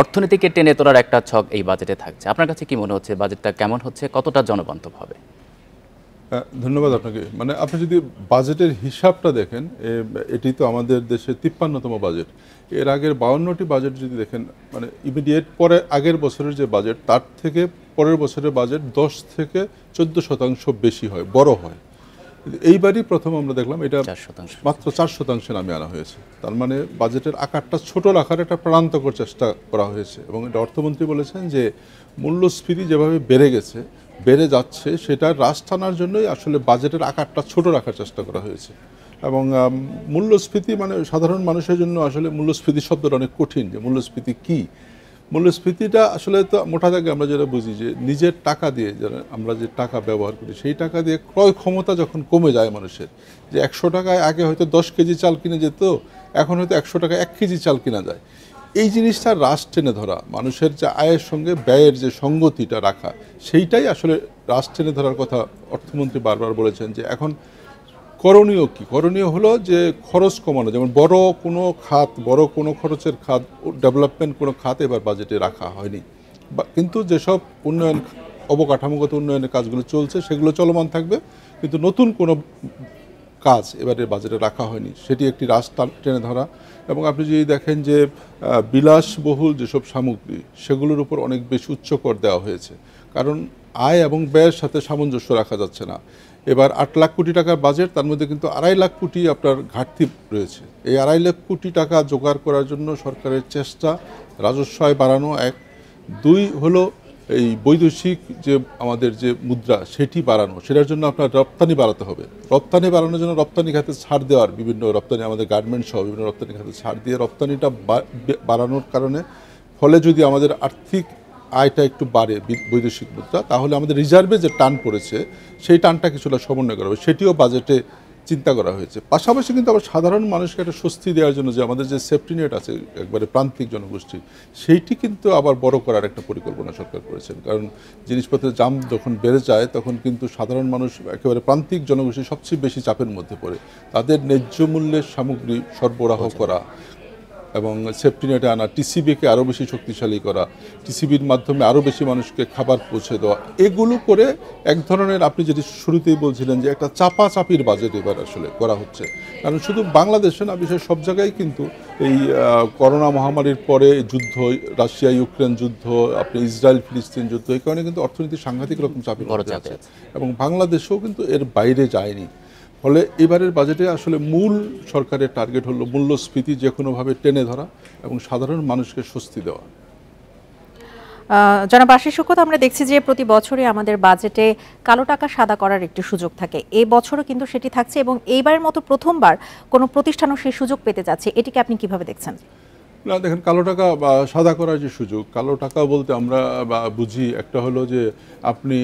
অর্থনীতিকে টেনে তোলার একটা ছক এই বাজেটে থাকছে। আপনার কাছে কি মনে হচ্ছে বাজেটটা কেমন হচ্ছে, কতটা জনবান্ধব হবে? ধন্যবাদ আপনাকে। মানে আপনি যদি বাজেটের হিসাবটা দেখেন, এটি তো আমাদের দেশে 53তম বাজেট। এর আগের 52টি বাজেট যদি দেখেন, মানে ইমিডিয়েট পরে আগের বছরের যে বাজেট তার থেকে পরের বছরের বাজেট 10 থেকে 14% বেশি হয়, বড় হয়। এইবারই প্রথম আমরা দেখলাম এটা মাত্র 4% নামে আনা হয়েছে। তার মানে বাজেটের আকারটা ছোট রাখার একটা প্রাণান্তকর চেষ্টা করা হয়েছে এবং এটা অর্থমন্ত্রী বলেছেন যে মূল্যস্ফীতি যেভাবে বেড়ে যাচ্ছে সেটা হ্রাস টানার জন্যই আসলে বাজেটের আকারটা ছোট রাখার চেষ্টা করা হয়েছে। এবং মূল্যস্ফীতি মানে সাধারণ মানুষের জন্য আসলে মূল্যস্ফীতি শব্দটা অনেক কঠিন, যে মূল্যস্ফীতি কী। মূল্যস্ফীতিটা আসলে তো মোটা দাগে আমরা যেটা বুঝি যে নিজের টাকা দিয়ে, যারা আমরা যে টাকা ব্যবহার করি সেই টাকা দিয়ে ক্রয় ক্ষমতা যখন কমে যায় মানুষের, যে 100 টাকায় আগে হয়তো 10 কেজি চাল কিনে যেত, এখন হয়তো 100 টাকায় 1 কেজি চাল কিনা যায়। এই জিনিসটা হ্রাস টেনে ধরা, মানুষের যে আয়ের সঙ্গে ব্যয়ের যে সঙ্গতিটা রাখা, সেইটাই আসলে হ্রাস টেনে ধরার কথা অর্থমন্ত্রী বারবার বলেছেন। যে এখন করণীয় কি? করণীয় হলো যে খরচ কমানো, যেমন বড় কোনো খরচের খাত, ডেভেলপমেন্ট কোনো খাত এবার বাজেটে রাখা হয়নি, কিন্তু যেসব অবকাঠামোগত উন্নয়নের কাজগুলো চলছে সেগুলো চলমান থাকবে, কিন্তু নতুন কোনো কাজ এবারে বাজেটে রাখা হয়নি, সেটি একটি হ্রাস টেনে ধরা। এবং আপনি যদি দেখেন যে বিলাসবহুল যেসব সামগ্রী সেগুলোর উপর অনেক বেশি উচ্চ কর দেওয়া হয়েছে, কারণ আয় এবং ব্যয়ের সাথে সামঞ্জস্য রাখা যাচ্ছে না। এবার 8 লাখ কোটি টাকার বাজেট, তার মধ্যে কিন্তু 2.5 লাখ কোটি আপনার ঘাটতি রয়েছে। এই 2.5 লাখ কোটি টাকা জোগাড় করার জন্য সরকারের চেষ্টা রাজস্ব আয় বাড়ানো, 1, 2 হলো এই বৈদেশিক যে আমাদের যে মুদ্রা সেটি বাড়ানো, সেটার জন্য আপনার রপ্তানি বাড়াতে হবে। রপ্তানি বাড়ানোর জন্য রপ্তানি খাতে ছাড় দেওয়ার, বিভিন্ন রপ্তানি আমাদের গার্মেন্টস সহ বিভিন্ন রপ্তানি খাতে ছাড় দিয়ে রপ্তানিটা বাড়ানোর কারণে ফলে যদি আমাদের আর্থিক আয়টা একটু বাড়ে বৈদেশিক মুদ্রা, তাহলে আমাদের রিজার্ভে যে টান পড়েছে সেই টানটা কিছুটা সমন্বয় করা হবে, সেটিও বাজেটে চিন্তা করা হয়েছে। পাশাপাশি কিন্তু আবার সাধারণ মানুষকে একটা স্বস্তি দেওয়ার জন্য যে আমাদের যে সেফটি নেট আছে একবারে প্রান্তিক জনগোষ্ঠী, সেইটি কিন্তু আবার বড় করার একটা পরিকল্পনা সরকার করেছেন। কারণ জিনিসপত্রের দাম যখন বেড়ে যায় তখন কিন্তু সাধারণ মানুষ, একেবারে প্রান্তিক জনগোষ্ঠী সবচেয়ে বেশি চাপের মধ্যে পড়ে। তাদের ন্যায্য মূল্যের সামগ্রী সরবরাহ করা এবং সেফটি নেটে আনা, টিসিবিকে আরও বেশি শক্তিশালী করা, টিসিবির মাধ্যমে আরও বেশি মানুষকে খাবার পৌঁছে দেওয়া, এগুলো করে এক ধরনের, আপনি যেটি শুরুতেই বলছিলেন যে একটা চাপাচাপির বাজেট এবার আসলে করা হচ্ছে। কারণ শুধু বাংলাদেশে না, বিশ্বের সব জায়গায় কিন্তু এই করোনা মহামারীর পরে যুদ্ধ, রাশিয়া ইউক্রেন যুদ্ধ, আপনি ইসরায়েল ফিলিস্তিন যুদ্ধ, এই কারণে কিন্তু অর্থনীতি সাংঘাতিক রকম চাপের মধ্যে আছে এবং বাংলাদেশেও কিন্তু এর বাইরে যায়নি। ফলে এবারের বাজেটে আসলে মূল সরকারের টার্গেট হলো মূল্যস্ফীতি যে কোনোভাবে টেনে ধরা এবং সাধারণ মানুষকে স্বস্তি দেওয়া। জনাব আশিস শওকত, আমরা দেখছি যে প্রতি বছরই আমাদের বাজেটে কালো টাকা সাদা করার একটি সুযোগ থাকে। এই বছরও কিন্তু সেটি থাকছে এবং এইবারের মতো প্রথমবার কোনো প্রতিষ্ঠানও সেই সুযোগ পেতে যাচ্ছে। এটিকে আপনি কিভাবে দেখছেন? না দেখেন, কালো টাকা বা সাদা করার যে সুযোগ, কালো টাকা বলতে আমরা বুঝি একটা হলো যে আপনি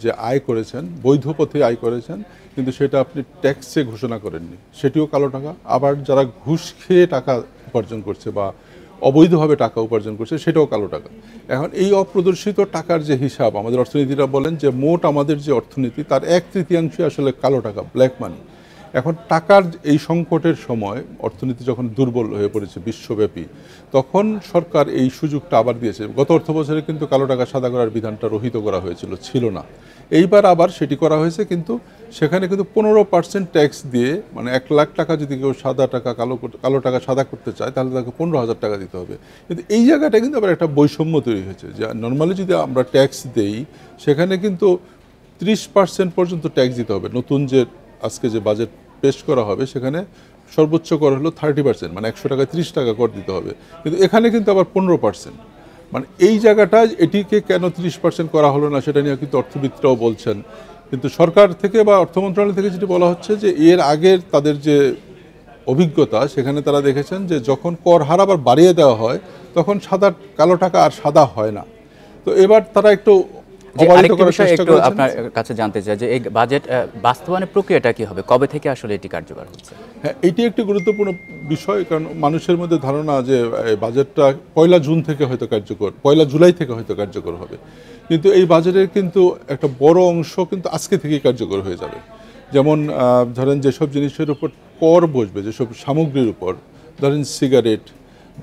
যে আয় করেছেন, বৈধ পথে আয় করেছেন, কিন্তু সেটা আপনি ট্যাক্সে ঘোষণা করেননি, সেটিও কালো টাকা। আবার যারা ঘুষ খেয়ে টাকা উপার্জন করছে বা অবৈধভাবে টাকা উপার্জন করছে, সেটাও কালো টাকা। এখন এই অপ্রদর্শিত টাকার যে হিসাব, আমাদের অর্থনীতিরা বলেন যে মোট আমাদের যে অর্থনীতি তার 1/3 আসলে কালো টাকা, ব্ল্যাক মানি। এখন টাকার এই সংকটের সময় অর্থনীতি যখন দুর্বল হয়ে পড়েছে বিশ্বব্যাপী, তখন সরকার এই সুযোগটা আবার দিয়েছে। গত অর্থ বছরে কিন্তু কালো টাকা সাদা করার বিধানটা রহিত করা হয়েছিল, ছিল না। এইবার আবার সেটি করা হয়েছে, কিন্তু সেখানে কিন্তু 15% ট্যাক্স দিয়ে, মানে 1 লাখ টাকা যদি কেউ সাদা টাকা কালো টাকা সাদা করতে চায়, তাহলে তাকে 15,000 টাকা দিতে হবে। কিন্তু এই জায়গাটা কিন্তু আবার একটা বৈষম্য তৈরি হয়েছে, যে নর্মালি যদি আমরা ট্যাক্স দেই, সেখানে কিন্তু 30% পর্যন্ত ট্যাক্স দিতে হবে। নতুন যে আজকে যে বাজেট পেশ করা হবে, সেখানে সর্বোচ্চ কর হলো 30%, মানে 100 টাকায় 30 টাকা কর দিতে হবে। কিন্তু এখানে কিন্তু আবার 15%, মানে এই জায়গাটায় এটিকে কেন 30% করা হলো না, সেটা নিয়ে কিন্তু অর্থবিদরাও বলছেন। কিন্তু সরকার থেকে বা অর্থ মন্ত্রণালয় থেকে যেটি বলা হচ্ছে যে এর আগের তাদের যে অভিজ্ঞতা, সেখানে তারা দেখেছেন যে যখন কর হার আবার বাড়িয়ে দেওয়া হয়, তখন কালো টাকা আর সাদা হয় না। তো এবার তারা একটু আপনার কাছে জানতে চাই যে এই বাজেট বাস্তবায়নের প্রক্রিয়াটা কি হবে, কবে থেকে আসলে এটি কার্যকর হচ্ছে? হ্যাঁ, এটি একটি গুরুত্বপূর্ণ বিষয়, কারণ মানুষের মধ্যে ধারণা যে বাজেটটা 1 জুন থেকে হয়তো কার্যকর, 1 জুলাই থেকে হয়তো কার্যকর হবে, কিন্তু এই বাজেটের কিন্তু একটা বড় অংশ কিন্তু আজকে থেকেই কার্যকর হয়ে যাবে। যেমন ধরেন যেসব জিনিসের উপর কর বসবে, যেসব সামগ্রীর উপর, ধরেন সিগারেট,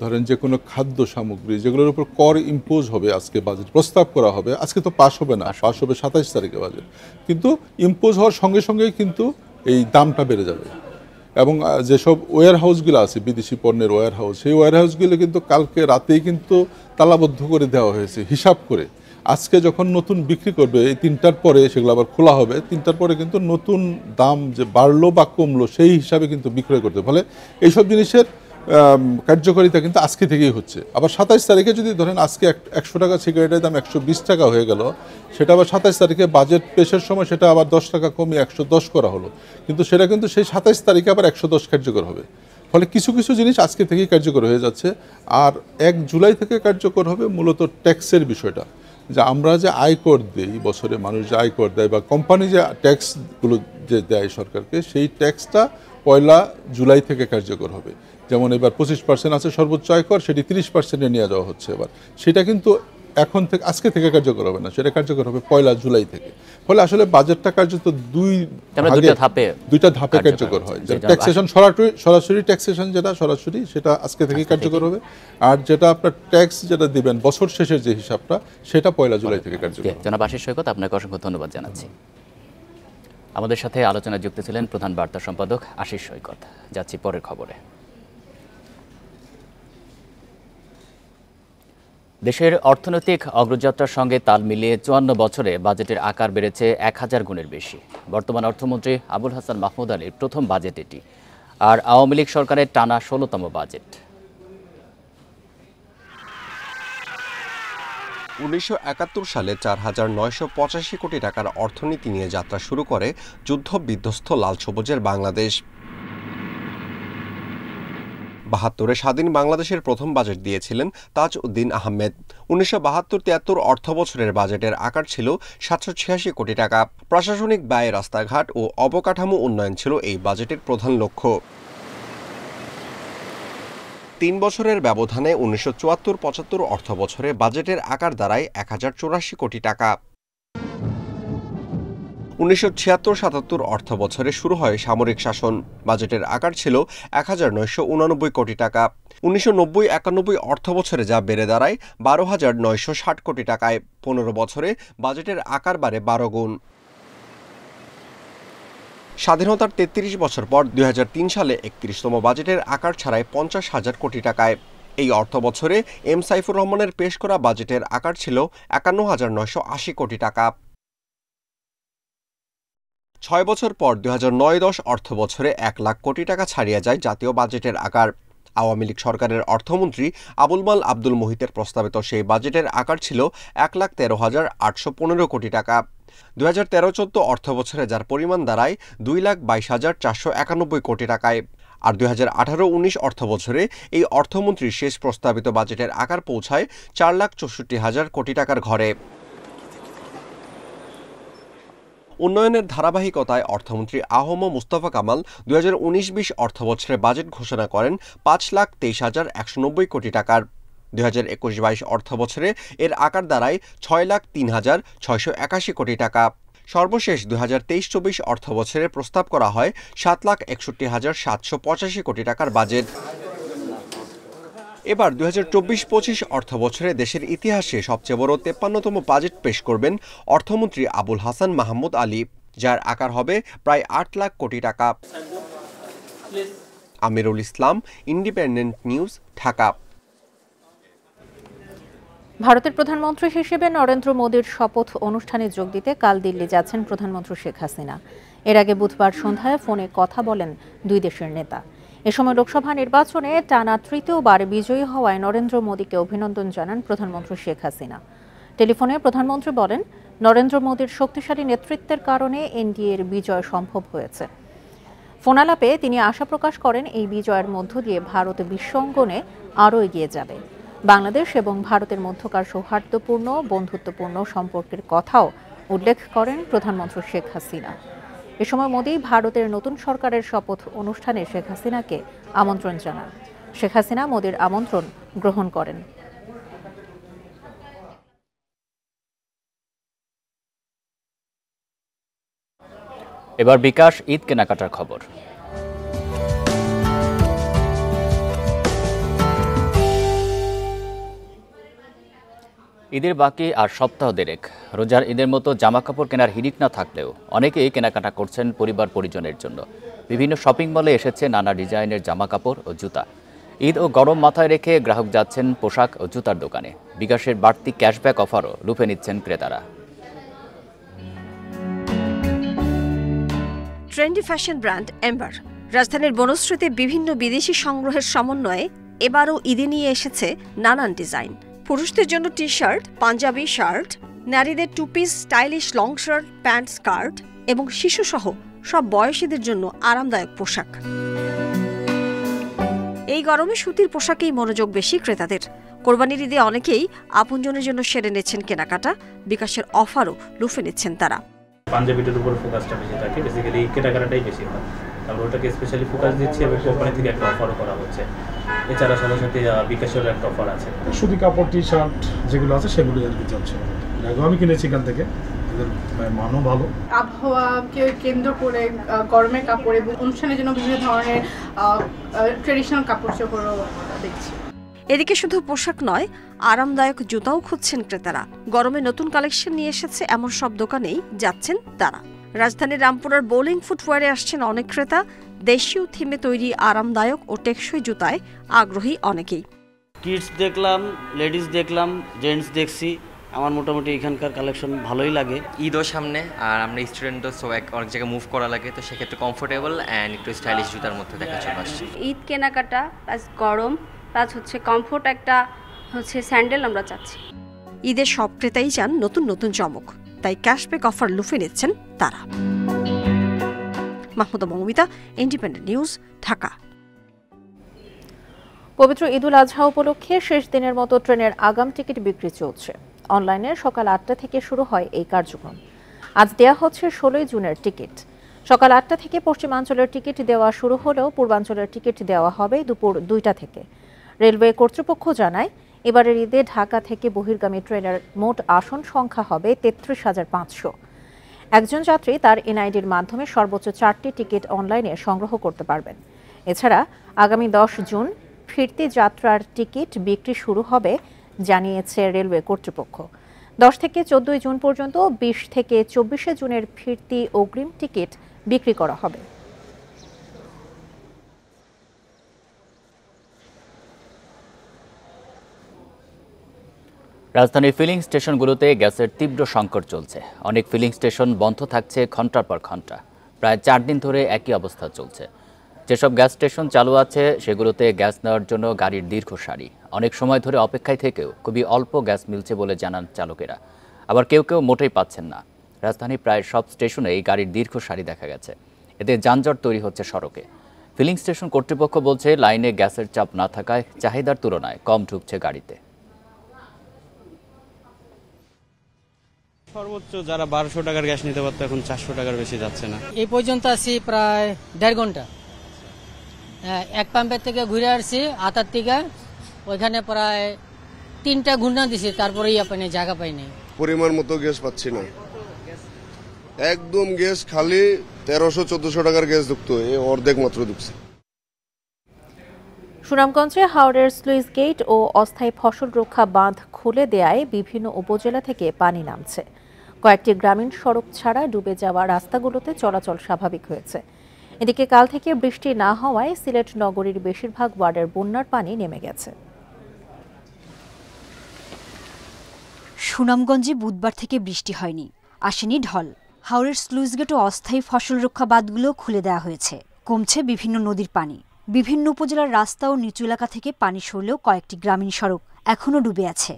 ধরেন যে কোনো খাদ্য সামগ্রী, যেগুলোর উপর কর ইম্পোজ হবে, আজকে বাজেট প্রস্তাব করা হবে, আজকে তো পাস হবে না, পাস হবে 27 তারিখে বাজেট, কিন্তু ইম্পোজ হওয়ার সঙ্গে সঙ্গেই কিন্তু এই দামটা বেড়ে যাবে। এবং যেসব ওয়্যার হাউসগুলো আছে, বিদেশি পণ্যের ওয়্যার হাউস, সেই ওয়্যার হাউসগুলো কিন্তু কালকে রাতেই কিন্তু তালাবদ্ধ করে দেওয়া হয়েছে হিসাব করে। আজকে যখন নতুন বিক্রি করবে, এই 3টার পরে সেগুলো আবার খোলা হবে, 3টার পরে কিন্তু নতুন দাম যে বাড়লো বা কমলো সেই হিসাবে কিন্তু বিক্রয় করতে, ফলে এইসব জিনিসের কার্যকারিতা কিন্তু আজকে থেকেই হচ্ছে। আবার 27 তারিখে যদি ধরেন আজকে 100 টাকা সিগারেটের দাম 120 টাকা হয়ে গেল, সেটা আবার 27 তারিখে বাজেট পেশের সময় সেটা আবার 10 টাকা কমিয়ে 110 করা হলো, কিন্তু সেটা কিন্তু সেই 27 তারিখে আবার 110 কার্যকর হবে। ফলে কিছু কিছু জিনিস আজকে থেকেই কার্যকর হয়ে যাচ্ছে। আর 1 জুলাই থেকে কার্যকর হবে মূলত ট্যাক্সের বিষয়টা, যে আমরা যে আয়কর দিই, বছরে মানুষ যে আয়কর দেয় বা কোম্পানি যে ট্যাক্সগুলো যে দেয় সরকারকে, সেই ট্যাক্সটা 1 জুলাই থেকে কার্যকর হবে। যেমন এবার 25% আছে সর্বোচ্চ আয়কর, সেটি 30%-এ নিয়ে যাওয়া হচ্ছে এবার। সেটা কিন্তু এখন থেকে আজকে থেকে কার্যকর হবে না, সেটা কার্যকর হবে 1 জুলাই থেকে। ফলে আসলে বাজেটটা কার্যত দুইটা ধাপে কার্যকর হয়। ট্যাক্সেশন সরাসরি ট্যাক্সেশন যেটা সরাসরি, সেটা আজকে থেকেই কার্যকর হবে। আর যেটা আপনার ট্যাক্স যেটা দিবেন বছর শেষের যে হিসাবটা, সেটা 1 জুলাই থেকে কার্যকর হবে। জনাব আশিস সৈকত, আপনাকে অসংখ্য ধন্যবাদ জানাচ্ছি। আমাদের সাথে আলোচনায় যুক্ত ছিলেন প্রধান বার্তা সম্পাদক আশিস সৈকত। যাচ্ছি পরের খবরে। দেশের অর্থনৈতিক অগ্রযাত্রার সঙ্গে তাল মিলিয়ে 54 বছরে বাজেটের আকার বেড়েছে 1000 গুণের বেশি। বর্তমান অর্থমন্ত্রী আবুল হাসান মাহমুদ আলীর প্রথম বাজেট এটি, আর আওয়ামী লীগ সরকারের টানা 16তম বাজেট। 1971 সালে 4,985 কোটি টাকার অর্থনীতি নিয়ে যাত্রা শুরু করে যুদ্ধ বিধ্বস্ত লাল সবুজের বাংলাদেশ। 72-এ স্বাধীন বাংলাদেশের প্রথম বাজেট দিয়েছিলেন তাজউদ্দিন আহমেদ। 1972-73 অর্থ বছরের বাজেটের আকার ছিল 786 কোটি টাকা। প্রশাসনিক ব্যয়, রাস্তাঘাট ও অবকাঠামো উন্নয়ন ছিল এই বাজেটের প্রধান লক্ষ্য। 3 বছরের ব্যবধানে 1974-75 অর্থ বছরে বাজেটের আকার দাঁড়ায় 1084 কোটি টাকা। 1976-77 অর্থ বছরে শুরু হয় সামরিক শাসন। বাজেটের আকার ছিল 1989 কোটি টাকা। 1990-91 অর্থ বছরে যা বেড়ে দাঁড়ায় 12,960 কোটি টাকায়। 15 বছরে বাজেটের আকার বাড়ে 12 গুণ। স্বাধীনতার 33 বছর পর 2003 সালে 31তম বাজেটের আকার ছাড়ায় 50,000 কোটি টাকায়। এই অর্থ বছরে এম সাইফুর রহমানের পেশ করা বাজেটের আকার ছিল 51,980 কোটি টাকা। 6 বছর পর 2009-10 অর্থ বছরে 1 লাখ কোটি টাকা ছাড়িয়ে যায় জাতীয় বাজেটের আকার। আওয়ামী লীগ সরকারের অর্থমন্ত্রী আবুল মাল আব্দুল মুহিতের প্রস্তাবিত সেই বাজেটের আকার ছিল ১,১৩,৮১৫ কোটি টাকা। ২০১৩-১৪ অর্থবছরে যার পরিমাণ দাঁড়ায় ২,২২,৪৯১ কোটি টাকায়। আর ২০১৮-১৯ অর্থবছরে এই অর্থমন্ত্রীর শেষ প্রস্তাবিত বাজেটের আকার পৌঁছায় ৪,৬৪,০০০ কোটি টাকার ঘরে। উন্নয়নের ধারাবাহিকতায় অর্থমন্ত্রী আহম মুস্তফা কামাল ২০১৯-২০ অর্থবছরে বাজেট ঘোষণা করেন ৫,২৩,১৯০ কোটি টাকার। ২০২১-২২ অর্থবছরে এর আকার দাঁড়ায় ৬,০৩,৬৮১ কোটি টাকা। সর্বশেষ ২০২৩-২৪ অর্থবছরে প্রস্তাব করা হয় ৭,৬১,৭৮৫ কোটি টাকার বাজেট। এবার ২০২৪-২৫ অর্থবছরে দেশের ইতিহাসে সবচেয়ে বড় ৫৩তম বাজেট পেশ করবেন অর্থমন্ত্রী আবুল হাসান মাহমুদ আলী, যার আকার হবে প্রায় ৮ লাখ কোটি টাকা। Amirul Islam, independent News, Dhaka. ভারতের প্রধানমন্ত্রী হিসেবে নরেন্দ্র মোদীর শপথ অনুষ্ঠানে যোগ দিতে কাল দিল্লি যাচ্ছেন প্রধানমন্ত্রী শেখ হাসিনা। এর আগে বুধবার সন্ধ্যায় ফোনে কথা বলেন দুই দেশের নেতা। এ সময় লোকসভা নির্বাচনে টানা তৃতীয়বার বিজয়ী হওয়ায় নরেন্দ্র মোদীকে অভিনন্দন জানান প্রধানমন্ত্রী শেখ হাসিনা। টেলিফোনে প্রধানমন্ত্রী বলেন, নরেন্দ্র মোদীর শক্তিশালী নেতৃত্বের কারণে এনডিএর বিজয় সম্ভব হয়েছে। ফোনালাপে তিনি আশা প্রকাশ করেন এই বিজয়ের মধ্য দিয়ে ভারত বিশ্ব অঙ্গনে আরও এগিয়ে যাবে। বাংলাদেশ এবং ভারতের মধ্যকার সৌহার্দ্যপূর্ণ বন্ধুত্বপূর্ণ সম্পর্কের কথাও উল্লেখ করেন প্রধানমন্ত্রী শেখ হাসিনা। এ সময় মোদি ভারতের নতুন সরকারের শপথ অনুষ্ঠানে শেখ হাসিনাকে আমন্ত্রণ জানান। শেখ হাসিনা মোদির আমন্ত্রণ গ্রহণ করেন। এবার বিকাশ ঈদ কেনাকাটার খবর। ঈদের বাকি আর সপ্তাহ দেড়েক। রোজার ঈদের মতো জামাকাপড় কেনার হিড়িক না থাকলেও অনেকেই কেনাকাটা করছেন পরিবার পরিজনের জন্য। বিভিন্ন শপিং মলে এসেছে নানা ডিজাইনের জামাকাপড় ও জুতা। ঈদ ও গরম মাথায় রেখে গ্রাহক যাচ্ছেন পোশাক ও জুতার দোকানে। বিকাশের বাড়তি ক্যাশব্যাক অফারও লুফে নিচ্ছেন ক্রেতারা। ট্রেন্ডি ফ্যাশন ব্র্যান্ড এম্বার রাজধানীর বনশ্রীতে বিভিন্ন বিদেশি সংগ্রহের সমন্বয়ে এবারও ঈদে নিয়ে এসেছে নানান ডিজাইন। পুরুষদের জন্য টি শার্ট, পাঞ্জাবি শার্ট, নারীদের two piece stylish long shirt, pant, skirt এবং শিশুসহ সব বয়সীদের জন্য আরামদায়ক পোশাক। এই গরমে সুতির পোশাকেই মনোযোগ বেশি ক্রেতাদের। কোরবানির ঈদে অনেকেই আপনজনের জন্য সেরে নিচ্ছেন কেনাকাটা। বিকাশের অফারও লুফে নিচ্ছেন তারা। পাঞ্জাবিটার উপর ফোকাসটা বেশি থাকে, বেসিক্যালি কেনাকাটাটাই বেশি হয়। আমরা ওটাকে স্পেশালি ফোকাস দিচ্ছি এবং কোম্পানি থেকে একটা অফারও করা হচ্ছে। এছাড়া সাথে সাথে বিকাশের একটা অফার আছে। সুতি কাপড়, টি শার্ট যেগুলো আছে সেগুলো জানতে চাচ্ছে। আমি কিনেছি এখান থেকে, এদের মানও ভালো। আবহাওয়াকে কেন্দ্র করে গরমের কাপড় এবং অনুষ্ঠানের জন্য বিভিন্ন ধরনের ট্রেডিশনাল কাপড় চোপড়ও দেখছি। এদিকে শুধু পোশাক নয়, আরামদায়ক জুতাও খুঁজছেন ক্রেতারা। গরমে নতুন কালেকশন নিয়ে এসেছে এমন সব দোকানেই যাচ্ছেন তারা। রাজধানীর রামপুরার বোলিং ফুটওয়্যারে আসছেন অনেক ক্রেতা। দেশীয় থিমে তৈরি আরামদায়ক ও টেকসই জুতায় আগ্রহী অনেকেই। কিডস দেখলাম, লেডিস দেখলাম, জেন্টস দেখছি। আমার মোটামুটি এখানকার কালেকশন ভালোই লাগে। ঈদও সামনে, আর আমরা স্টুডেন্টও সো অনেক জায়গায় মুভ করা লাগে, তো সেক্ষেত্রে কমফোর্টেবল অ্যান্ড একটু স্টাইলিশ জুতার মধ্যে দেখা চলে আসছে। ঈদ কেনাকাটা প্লাস গরম প্লাস হচ্ছে কমফোর্ট একটা হচ্ছে স্যান্ডেল আমরা চাচ্ছি। ঈদের সব ক্রেতাই চান নতুন নতুন চমক, তাই ক্যাশব্যাক অফার লুফে নিচ্ছেন তারা। Mahmuda Moumita, independent News, Dhaka. পবিত্র ঈদুল আজহা উপলক্ষে শেষ দিনের মতো ট্রেনের আগাম টিকিট বিক্রি চলছে। অনলাইনে সকাল ৮টা থেকে শুরু হয় এই কার্যক্রম। আজ দেয়া হচ্ছে ১৬ জুনের টিকিট। সকাল ৮টা থেকে পশ্চিমাঞ্চলের টিকিট দেওয়া শুরু হলেও পূর্বাঞ্চলের টিকিট দেওয়া হবে দুপুর ২টা থেকে। রেলওয়ে কর্তৃপক্ষ জানায়, এবারের ঈদে ঢাকা থেকে বহির্গামী ট্রেনের মোট আসন সংখ্যা হবে ৩৩,৫০০। একজন যাত্রী তার এনআইডির মাধ্যমে সর্বোচ্চ ৪টি টিকিট অনলাইনে সংগ্রহ করতে পারবেন। এছাড়া আগামী ১০ জুন ফিরতি যাত্রার টিকিট বিক্রি শুরু হবে জানিয়েছে রেলওয়ে কর্তৃপক্ষ। ১০ থেকে ১৪ জুন পর্যন্ত ২০ থেকে ২৪শে জুনের ফিরতি অগ্রিম টিকিট বিক্রি করা হবে। রাজধানীর ফিলিং স্টেশনগুলোতে গ্যাসের তীব্র সংকট চলছে। অনেক ফিলিং স্টেশন বন্ধ থাকছে ঘন্টার পর ঘন্টা। প্রায় ৪ দিন ধরে একই অবস্থা চলছে। যেসব গ্যাস স্টেশন চালু আছে সেগুলোতে গ্যাস নেওয়ার জন্য গাড়ির দীর্ঘ সারি, অনেক সময় ধরে অপেক্ষায় থেকেও খুবই অল্প গ্যাস মিলছে বলে জানান চালকেরা। আবার কেউ কেউ মোটেই পাচ্ছেন না। রাজধানীর প্রায় সব স্টেশনেই গাড়ির দীর্ঘ সারি দেখা গেছে। এতে যানজট তৈরি হচ্ছে সড়কে। ফিলিং স্টেশন কর্তৃপক্ষ বলছে লাইনে গ্যাসের চাপ না থাকায় চাহিদার তুলনায় কম ঢুকছে গাড়িতে। সর্বোচ্চ যারা 1200 টাকার গ্যাস নিতে পারতো এখন 400 টাকার বেশি যাচ্ছে না। এই পর্যন্ত আসি প্রায় 1.5 ঘন্টা। এক পাম্পের থেকে ঘুরে আসছি আতার থেকে, ওইখানে প্রায় 3টা ঘন্টা দিছি, তারপরেই আপনি জায়গা পাই নাই। পরিমাণ মতো গ্যাস পাচ্ছি না, একদম গ্যাস খালি 1300-1400 টাকার গ্যাস ঢুকতো, এই অর্ধেক মাত্র ঢুকছে। সুনামগঞ্জে হাওরের স্লুইস গেট ও অস্থায়ী ফসল রক্ষা বাঁধ খুলে দেয়ায় বিভিন্ন উপজেলা থেকে পানি নামছে। কয়েকটি গ্রামীণ সড়ক ছাড়া ডুবে যাওয়া রাস্তাগুলোতে চলাচল স্বাভাবিক হয়েছে। এদিকে কাল থেকে বৃষ্টি না হওয়ায় সিলেট নগরীর বেশিরভাগ ওয়ার্ডের বন্যার পানি নেমে গেছে। সুনামগঞ্জে বুধবার থেকে বৃষ্টি হয়নি, আসেনি ঢল। হাওরের স্লুইস গেট ও অস্থায়ী ফসল রক্ষা বাঁধগুলো খুলে দেওয়া হয়েছে। কমছে বিভিন্ন নদীর পানি। বিভিন্ন উপজেলার রাস্তা ও নিচু এলাকা থেকে পানি সরলেও কয়েকটি গ্রামীণ সড়ক এখনও ডুবে আছে।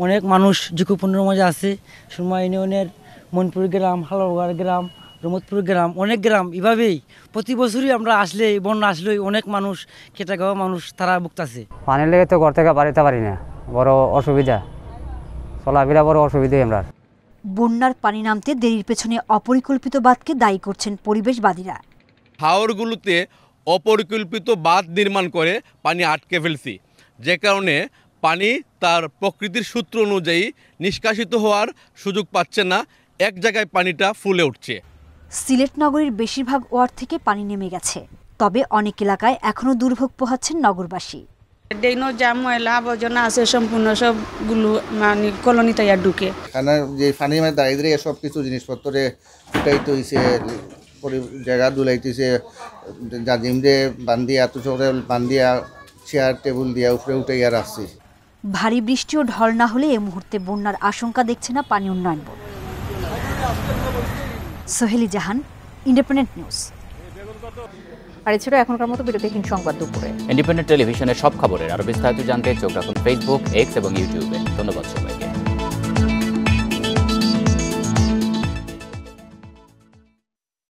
অনেক মানুষ ঝুঁকিপূর্ণের মাঝে আছে। সুরমা ইউনিয়নের মনপুর গ্রাম, হালুয়াঘাট গ্রাম, রহমতপুর গ্রাম, অনেক গ্রাম এভাবেই প্রতি বছরই আমরা আসলে বন্যা আসলেই অনেক মানুষ, খেটে খাওয়া মানুষ তারা ভুগতেছে। পানি লেগে তো ঘর থেকে বাড়িতে পারি না, বড় অসুবিধা, চলাফেরা বড় অসুবিধা। আমরা বন্যার পানি নামতে দেরির পেছনে অপরিকল্পিত বাঁধকে দায়ী করছেন পরিবেশবাদীরা। হাওরগুলোতে অপরিকল্পিত বাঁধ নির্মাণ করে পানি আটকে ফেলছি, যে কারণে পানি তার প্রকৃতির সূত্র অনুযায়ী নিষ্কাশিত হওয়ার সুযোগ পাচ্ছে না, এক জায়গায় পানিটা ফুলে উঠছে। সিলেট নগরীর বেশিরভাগ ওয়ার্ড থেকে পানি নেমে গেছে, তবে অনেক এলাকায় এখনও দুর্ভোগ পোহাচ্ছেন নগরবাসী। ডেইনো যা ময়লা আবর্জনা আছে সম্পূর্ণ সবগুলো মানে কলোনিতে ঢুকে, এখানে যে পানি মানে দাঁড়িয়ে সব কিছু জিনিসপত্রে ফুটাইতে হয়েছে, জায়গা দুলাইতেছে, জাজিম দিয়ে বান্ধিয়া তুষরে বান্ধিয়া চেয়ার টেবিল দিয়া উপরে উঠাইয়া রাখছি। ভারী বৃষ্টি ও ঢল না হলে এই মুহূর্তে বন্যার আশঙ্কা দেখছে না পানি উন্নয়ন বোর্ড। সোহেলি জাহান, ইন্ডিপেন্ডেন্ট নিউজ। আর এছাড়া এখনকার মতো বিরতিহীন সংবাদ দুপুরে। ইন্ডিপেন্ডেন্ট টেলিভিশনের সব খবরের আরো বিস্তারিত জানতে চোখ রাখুন ফেসবুক, এক্স এবং ইউটিউবে। ধন্যবাদ সবাই।